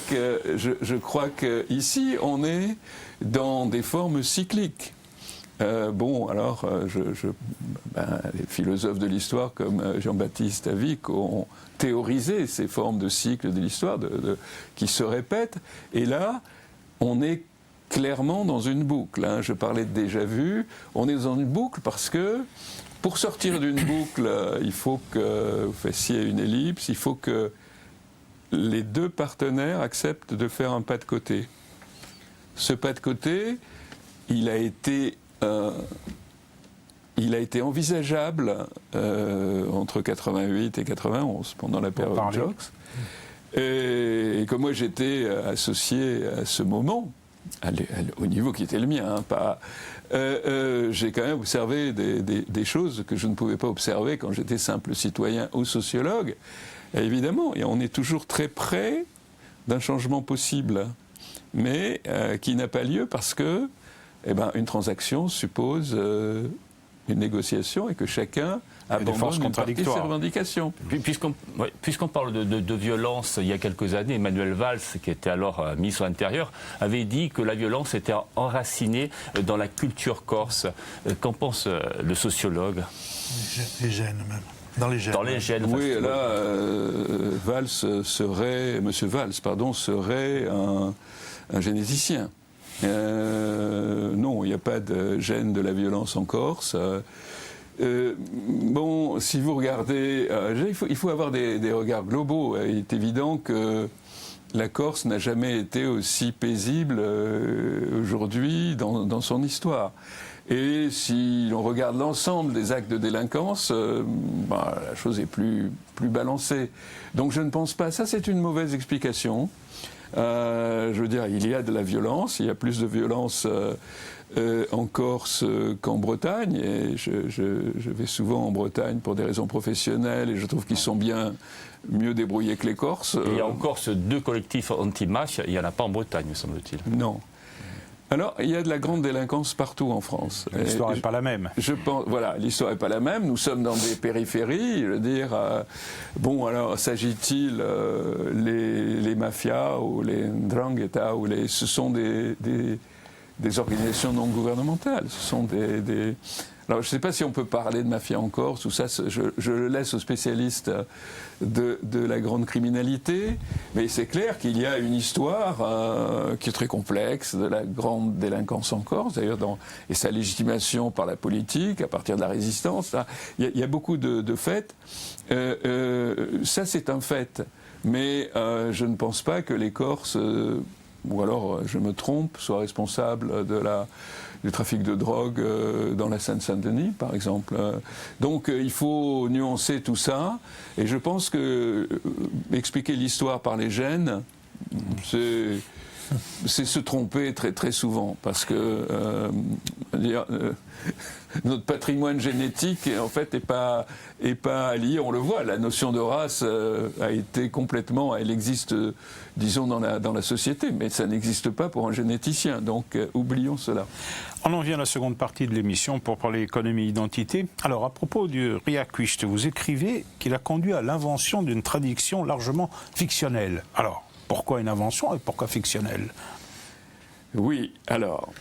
que ici, on est dans des formes cycliques. Les philosophes de l'histoire comme Jean-Baptiste Avic ont théorisé ces formes de cycles de l'histoire qui se répètent. Et là, on est clairement dans une boucle. Hein. Je parlais de déjà-vu. On est dans une boucle parce que pour sortir d'une boucle, il faut que vous fassiez une ellipse, il faut que les deux partenaires acceptent de faire un pas de côté. Ce pas de côté, il a été envisageable entre 88 et 91, pendant la période Jox. Et que moi j'étais associé à ce moment, au niveau qui était le mien, j'ai quand même observé des choses que je ne pouvais pas observer quand j'étais simple citoyen ou sociologue. Et évidemment, et on est toujours très près d'un changement possible, mais qui n'a pas lieu parce que une transaction suppose une négociation et que chacun abandonne une partie de ses revendications. Puisqu'on parle de violence, il y a quelques années, Emmanuel Valls, qui était alors ministre de l'Intérieur, avait dit que la violence était enracinée dans la culture corse. Qu'en pense le sociologue ? Les gènes même. Dans les gènes. Dans les gènes. Oui, là, Monsieur Valls serait un généticien. Non, il n'y a pas de gène de la violence en Corse. Si vous regardez, il faut avoir des regards globaux. Il est évident que la Corse n'a jamais été aussi paisible aujourd'hui dans son histoire. Et si l'on regarde l'ensemble des actes de délinquance, la chose est plus balancée. Donc je ne pense pas, ça c'est une mauvaise explication. Je veux dire, il y a de la violence, il y a plus de violence en Corse qu'en Bretagne, et je vais souvent en Bretagne pour des raisons professionnelles, et je trouve qu'ils sont bien mieux débrouillés que les Corses. Et il y a en Corse 2 collectifs anti-match, il n'y en a pas en Bretagne, me semble-t-il. Non. Alors, il y a de la grande délinquance partout en France. L'histoire n'est pas la même. Je pense, voilà, l'histoire n'est pas la même. Nous sommes dans des périphéries. Je veux dire, bon, alors, s'agit-il les mafias ou les ndrangheta ou ce sont des organisations non gouvernementales. Ce sont des alors, je ne sais pas si on peut parler de mafia en Corse, ou ça, je le laisse aux spécialistes de la grande criminalité, mais c'est clair qu'il y a une histoire qui est très complexe de la grande délinquance en Corse, d'ailleurs, et sa légitimation par la politique, à partir de la résistance. Il y a beaucoup de faits. Ça, c'est un fait, mais je ne pense pas que les Corses, ou alors je me trompe, soient responsables du trafic de drogue dans la Seine-Saint-Denis, par exemple. Donc il faut nuancer tout ça, et je pense que expliquer l'histoire par les gènes, c'est se tromper très très souvent, parce que notre patrimoine génétique en fait est pas lié. On le voit, la notion de race a été complètement, elle existe, disons, dans la société, mais ça n'existe pas pour un généticien. Donc oublions cela. On en vient à la seconde partie de l'émission pour parler économie-identité. Alors, à propos du Riacuiste, vous écrivez qu'il a conduit à l'invention d'une traduction largement fictionnelle. Alors, pourquoi une invention et pourquoi fictionnelle? Oui, alors,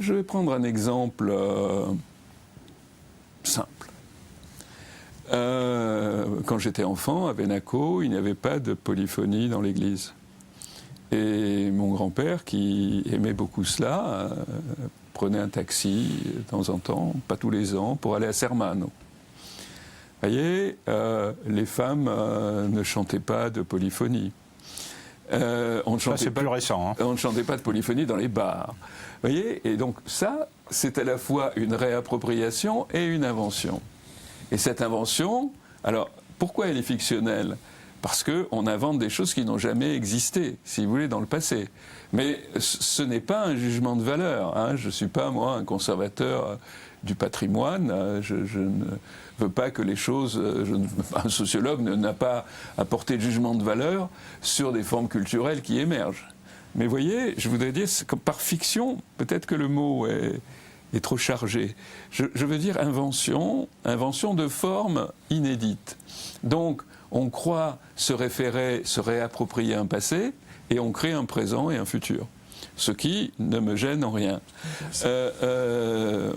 je vais prendre un exemple simple. Quand j'étais enfant, à Venaco, il n'y avait pas de polyphonie dans l'église. Et mon grand-père, qui aimait beaucoup cela, prenait un taxi de temps en temps, pas tous les ans, pour aller à Sermano. Vous voyez, les femmes ne chantaient pas de polyphonie. C'est plus récent. On ne chantait pas de polyphonie dans les bars. Vous voyez, et donc ça, c'est à la fois une réappropriation et une invention. Et cette invention, alors pourquoi elle est fictionnelle? Parce qu'on invente des choses qui n'ont jamais existé, si vous voulez, dans le passé. Mais ce n'est pas un jugement de valeur. Hein. Je ne suis pas, moi, un conservateur du patrimoine. Je ne veux pas que les choses... un sociologue n'a pas apporté de jugement de valeur sur des formes culturelles qui émergent. Mais vous voyez, je voudrais dire, comme par fiction, peut-être que le mot est trop chargé. Je veux dire invention de formes inédites. Donc, on croit se réapproprier un passé, et on crée un présent et un futur. Ce qui ne me gêne en rien.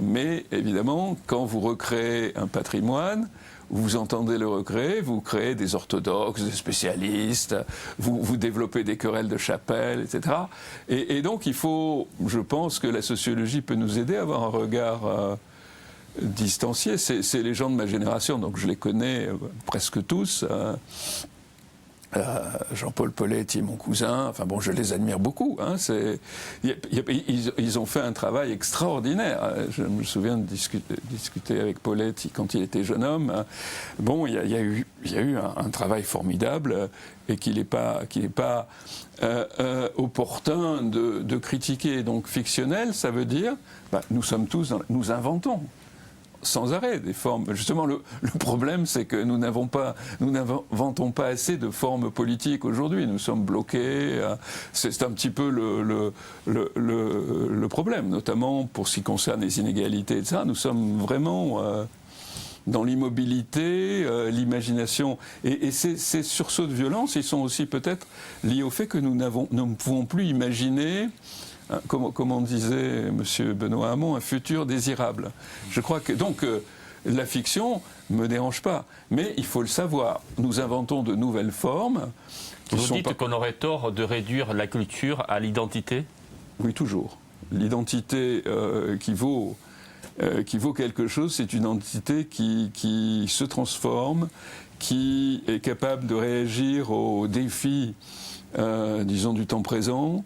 Mais évidemment, quand vous recréez un patrimoine, vous entendez le recréer, vous créez des orthodoxes, des spécialistes, vous développez des querelles de chapelle, etc. Et donc il faut, je pense que la sociologie peut nous aider à avoir un regard distancié. C'est les gens de ma génération, donc je les connais presque tous. Jean-Paul Poletti, mon cousin, enfin bon, je les admire beaucoup. Hein, ils ont fait un travail extraordinaire. Je me souviens de discuter avec Poletti quand il était jeune homme. Bon, il y a eu un travail formidable et qu'il n'est pas opportun de critiquer. Donc fictionnel, ça veut dire, nous sommes tous, nous inventons sans arrêt des formes. Justement, le problème, c'est que nous n'inventons pas assez de formes politiques aujourd'hui. Nous sommes bloqués. C'est un petit peu le problème, notamment pour ce qui concerne les inégalités, etc. Nous sommes vraiment dans l'immobilité, l'imagination. Et ces sursauts de violence, ils sont aussi peut-être liés au fait que nous ne pouvons plus imaginer, comme on disait M. Benoît Hamon, un futur désirable. Je crois que donc la fiction ne me dérange pas, mais il faut le savoir. Nous inventons de nouvelles formes. Vous dites qu'on aurait tort de réduire la culture à l'identité? Oui, toujours. L'identité qui vaut quelque chose, c'est une identité qui se transforme, qui est capable de réagir aux défis disons, du temps présent,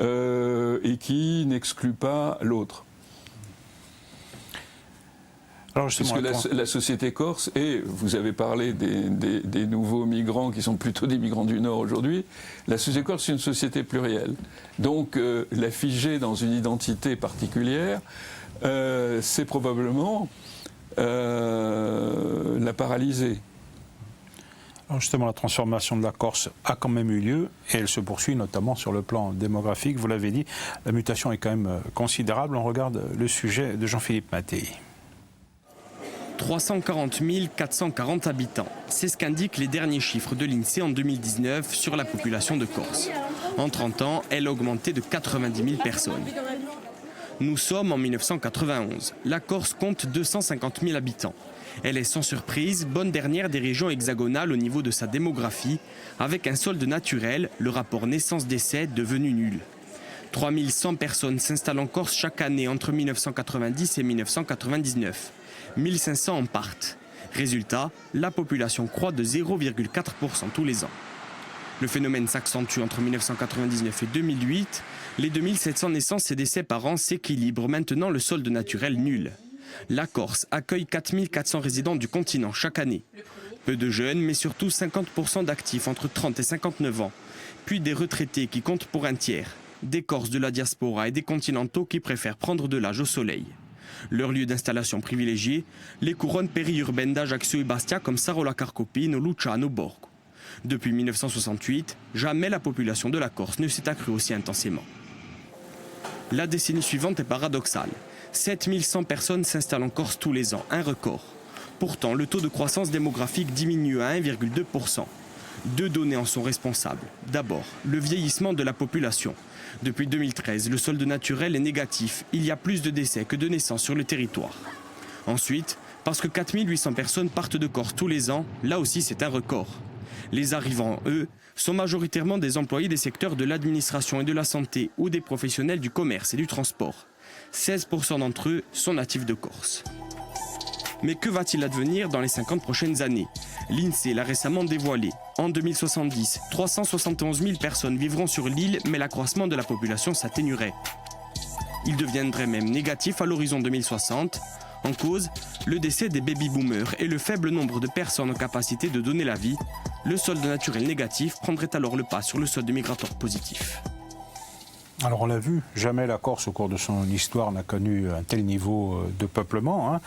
et qui n'exclut pas l'autre. Puisque la société corse, et vous avez parlé des nouveaux migrants qui sont plutôt des migrants du Nord aujourd'hui, la société corse c'est une société plurielle. Donc la figer dans une identité particulière, c'est probablement la paralyser. Alors justement, la transformation de la Corse a quand même eu lieu et elle se poursuit notamment sur le plan démographique. Vous l'avez dit, la mutation est quand même considérable. On regarde le sujet de Jean-Philippe Mattei. 340 440 habitants. C'est ce qu'indiquent les derniers chiffres de l'INSEE en 2019 sur la population de Corse. En 30 ans, elle a augmenté de 90 000 personnes. Nous sommes en 1991. La Corse compte 250 000 habitants. Elle est sans surprise bonne dernière des régions hexagonales au niveau de sa démographie, avec un solde naturel, le rapport naissance-décès devenu nul. 3100 personnes s'installent en Corse chaque année entre 1990 et 1999. 1500 en partent. Résultat, la population croît de 0,4% tous les ans. Le phénomène s'accentue entre 1999 et 2008. Les 2700 naissances et décès par an s'équilibrent, maintenant le solde naturel nul. La Corse accueille 4400 résidents du continent chaque année. Peu de jeunes, mais surtout 50% d'actifs entre 30 et 59 ans. Puis des retraités qui comptent pour un tiers. Des Corses de la diaspora et des continentaux qui préfèrent prendre de l'âge au soleil. Leur lieu d'installation privilégié, les couronnes périurbaines d'Ajaccio et Bastia comme Sarola Carcopino, Luciano, Borgo. Depuis 1968, jamais la population de la Corse ne s'est accrue aussi intensément. La décennie suivante est paradoxale. 7100 personnes s'installent en Corse tous les ans, un record. Pourtant, le taux de croissance démographique diminue à 1,2%. Deux données en sont responsables. D'abord, le vieillissement de la population. Depuis 2013, le solde naturel est négatif. Il y a plus de décès que de naissances sur le territoire. Ensuite, parce que 4800 personnes partent de Corse tous les ans, là aussi c'est un record. Les arrivants, eux, sont majoritairement des employés des secteurs de l'administration et de la santé ou des professionnels du commerce et du transport. 16% d'entre eux sont natifs de Corse. Mais que va-t-il advenir dans les 50 prochaines années? L'INSEE l'a récemment dévoilé. En 2070, 371 000 personnes vivront sur l'île, mais l'accroissement de la population s'atténuerait. Il deviendrait même négatif à l'horizon 2060. En cause, le décès des baby-boomers et le faible nombre de personnes en capacité de donner la vie. Le solde naturel négatif prendrait alors le pas sur le solde migratoire positif. Alors on l'a vu, jamais la Corse au cours de son histoire n'a connu un tel niveau de peuplement.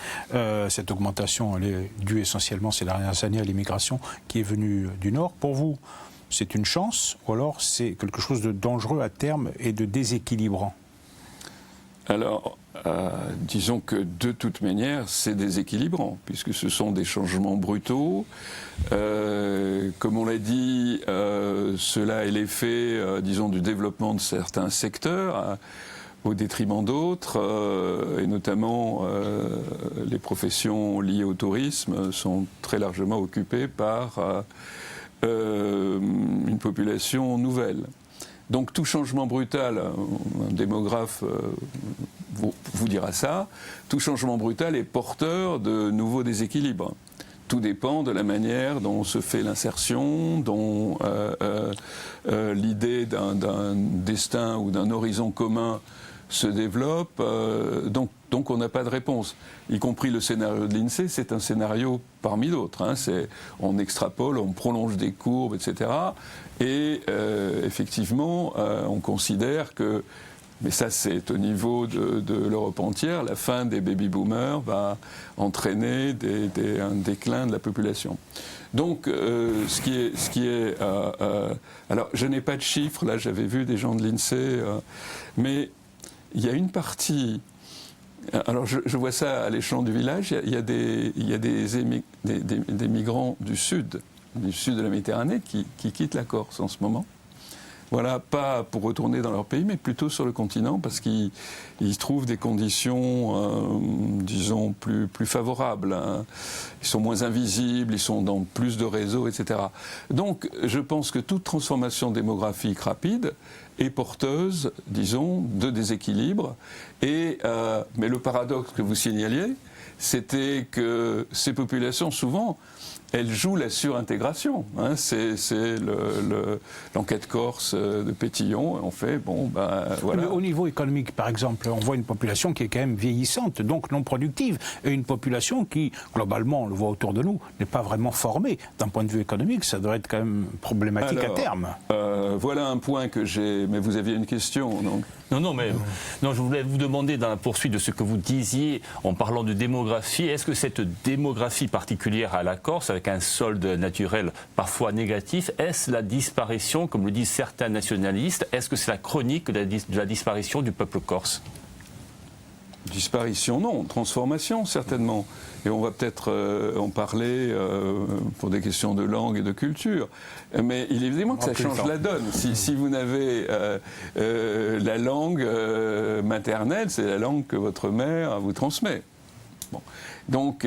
Cette augmentation elle est due essentiellement ces dernières années à l'immigration qui est venue du Nord. Pour vous, c'est une chance ou alors c'est quelque chose de dangereux à terme et de déséquilibrant? Alors, disons que de toute manière, c'est déséquilibrant, puisque ce sont des changements brutaux. Comme on l'a dit, cela est l'effet, disons, du développement de certains secteurs au détriment d'autres, et notamment les professions liées au tourisme sont très largement occupées par une population nouvelle. Donc tout changement brutal, un démographe vous dira ça, tout changement brutal est porteur de nouveaux déséquilibres. Tout dépend de la manière dont se fait l'insertion, dont l'idée d'un destin ou d'un horizon commun se développe. Donc on n'a pas de réponse. Y compris le scénario de l'INSEE, c'est un scénario parmi d'autres. On extrapole, on prolonge des courbes, etc. Et effectivement, on considère que, mais ça c'est au niveau de l'Europe entière, la fin des baby-boomers va entraîner un déclin de la population. Donc, ce qui est alors, je n'ai pas de chiffres, là j'avais vu des gens de l'INSEE, mais il y a une partie... Alors, je vois ça à l'échelon du village, il y a des migrants du sud de la Méditerranée qui quittent la Corse en ce moment. Voilà, pas pour retourner dans leur pays, mais plutôt sur le continent, parce qu'ils trouvent des conditions, disons, plus favorables. Ils sont moins invisibles, ils sont dans plus de réseaux, etc. Donc, je pense que toute transformation démographique rapide est porteuse, disons, de déséquilibre. Mais le paradoxe que vous signaliez, c'était que ces populations, souvent, elles jouent la surintégration. Hein. C'est l'enquête corse de Pétillon. On fait, voilà. Mais au niveau économique, par exemple, on voit une population qui est quand même vieillissante, donc non productive, et une population qui, globalement, on le voit autour de nous, n'est pas vraiment formée. D'un point de vue économique, ça devrait être quand même problématique à terme. Voilà un point que j'ai... Mais vous aviez une question, donc. Non, je voulais vous demander, dans la poursuite de ce que vous disiez en parlant de démographie, est-ce que cette démographie particulière à la Corse, avec un solde naturel parfois négatif, est-ce la disparition, comme le disent certains nationalistes, est-ce que c'est la chronique de la disparition du peuple corse? Disparition, non. Transformation, certainement. Et on va peut-être en parler pour des questions de langue et de culture. Mais il est évidemment que ça change la donne. Si vous n'avez la langue maternelle, c'est la langue que votre mère vous transmet. Bon. Donc,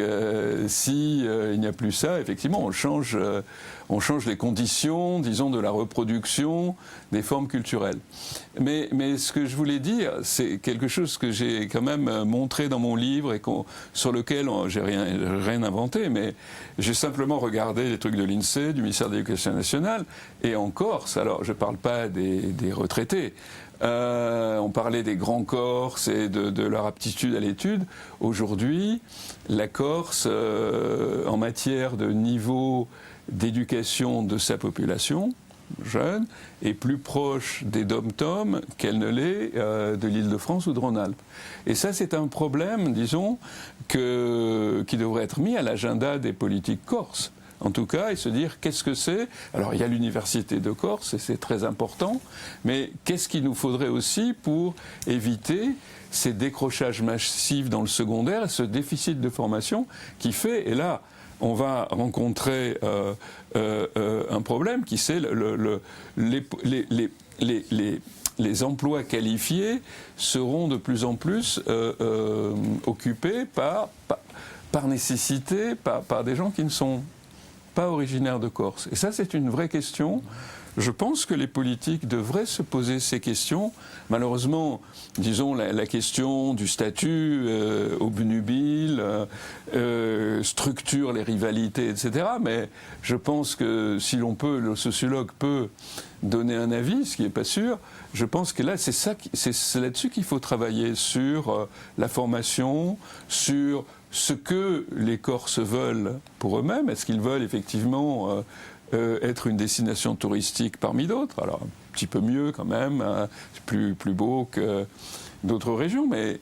si il n'y a plus ça, effectivement, on change les conditions, disons, de la reproduction des formes culturelles. Mais ce que je voulais dire, c'est quelque chose que j'ai quand même montré dans mon livre et sur lequel j'ai rien inventé, mais j'ai simplement regardé les trucs de l'INSEE, du ministère de l'Éducation nationale, et en Corse, alors je ne parle pas des retraités, on parlait des grands Corses et de leur aptitude à l'étude. Aujourd'hui, la Corse, en matière de niveau d'éducation de sa population jeune, est plus proche des dom-tom qu'elle ne l'est de l'Île-de-France ou de Rhône-Alpes. Et ça, c'est un problème, disons, qui devrait être mis à l'agenda des politiques corses. En tout cas, et se dire qu'est-ce que c'est. Alors, il y a l'université de Corse, et c'est très important, mais qu'est-ce qu'il nous faudrait aussi pour éviter ces décrochages massifs dans le secondaire et ce déficit de formation qui fait, et là, on va rencontrer un problème qui c'est les emplois qualifiés seront de plus en plus occupés par nécessité, par des gens qui ne sont pas originaires de Corse. Et ça, c'est une vraie question. Je pense que les politiques devraient se poser ces questions. Malheureusement, disons, la question du statut obnubile structure les rivalités, etc. Mais je pense que si l'on peut, le sociologue peut donner un avis, ce qui n'est pas sûr, je pense que là, c'est là-dessus qu'il faut travailler, sur la formation, sur ce que les Corses veulent pour eux-mêmes. Est-ce qu'ils veulent effectivement être une destination touristique parmi d'autres? Alors, un petit peu mieux quand même, plus beau que d'autres régions, mais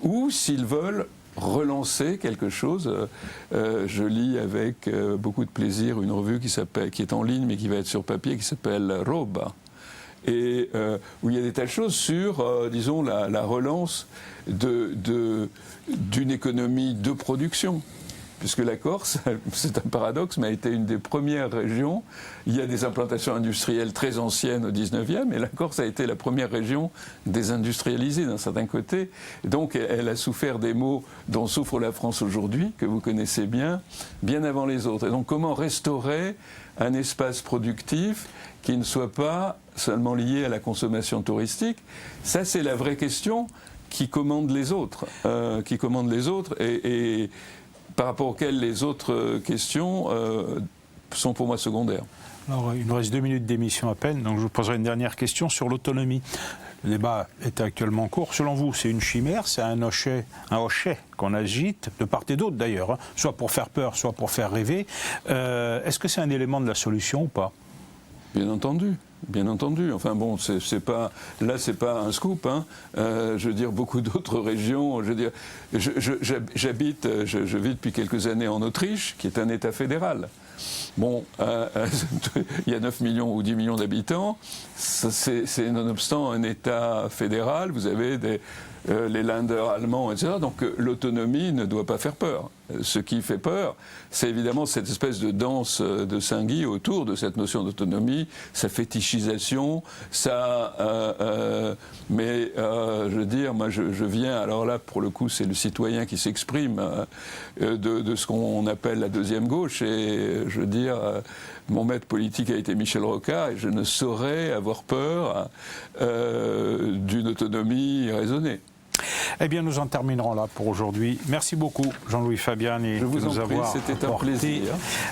ou s'ils veulent relancer quelque chose. Je lis avec beaucoup de plaisir une revue qui est en ligne, mais qui va être sur papier, qui s'appelle Roba. Et où il y a des tas de choses sur, disons, la relance d'une économie de production. Puisque la Corse, c'est un paradoxe, mais a été une des premières régions. Il y a des implantations industrielles très anciennes au 19e, et la Corse a été la première région désindustrialisée d'un certain côté. Donc elle a souffert des maux dont souffre la France aujourd'hui, que vous connaissez bien avant les autres. Et donc comment restaurer un espace productif qui ne soit pas seulement lié à la consommation touristique? Ça, c'est la vraie question qui commande les autres. Et par rapport auxquelles les autres questions sont pour moi secondaires. Alors, il nous reste 2 minutes d'émission à peine, donc je vous poserai une dernière question sur l'autonomie. Le débat est actuellement en cours. Selon vous, c'est une chimère, c'est un hochet qu'on agite, de part et d'autre d'ailleurs, hein, soit pour faire peur, soit pour faire rêver. Est-ce que c'est un élément de la solution ou pas ? Bien entendu. Enfin bon, c'est pas un scoop. Hein. Je veux dire, beaucoup d'autres régions. Je veux dire, je vis depuis quelques années en Autriche, qui est un État fédéral. Bon, il y a 9 millions ou 10 millions d'habitants. C'est nonobstant un État fédéral. Vous avez les Länder allemands, etc. Donc l'autonomie ne doit pas faire peur. Ce qui fait peur, c'est évidemment cette espèce de danse de Saint-Guy autour de cette notion d'autonomie, sa fétichisation, mais je veux dire, moi je viens, alors là pour le coup c'est le citoyen qui s'exprime de ce qu'on appelle la deuxième gauche, et je veux dire, mon maître politique a été Michel Rocard, et je ne saurais avoir peur d'une autonomie raisonnée. Eh bien, nous en terminerons là pour aujourd'hui. Merci beaucoup, Jean-Louis Fabiani, de nous avoir apporté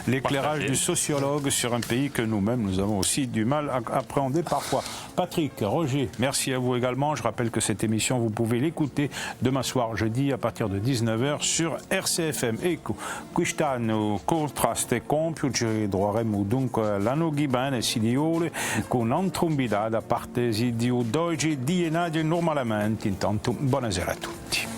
l'éclairage du sociologue sur un pays que nous-mêmes, nous avons aussi du mal à appréhender parfois. Patrick, Roger, merci à vous également. Je rappelle que cette émission, vous pouvez l'écouter demain soir, jeudi, à partir de 19h sur RCFM. Ecco, quest'anno contraste compiuto, ci troveremo dunque l'anno ghibane Sidiole con un'antrombità da parte di oggi di Enadio normalmente. Intanto, buonasera a tutti.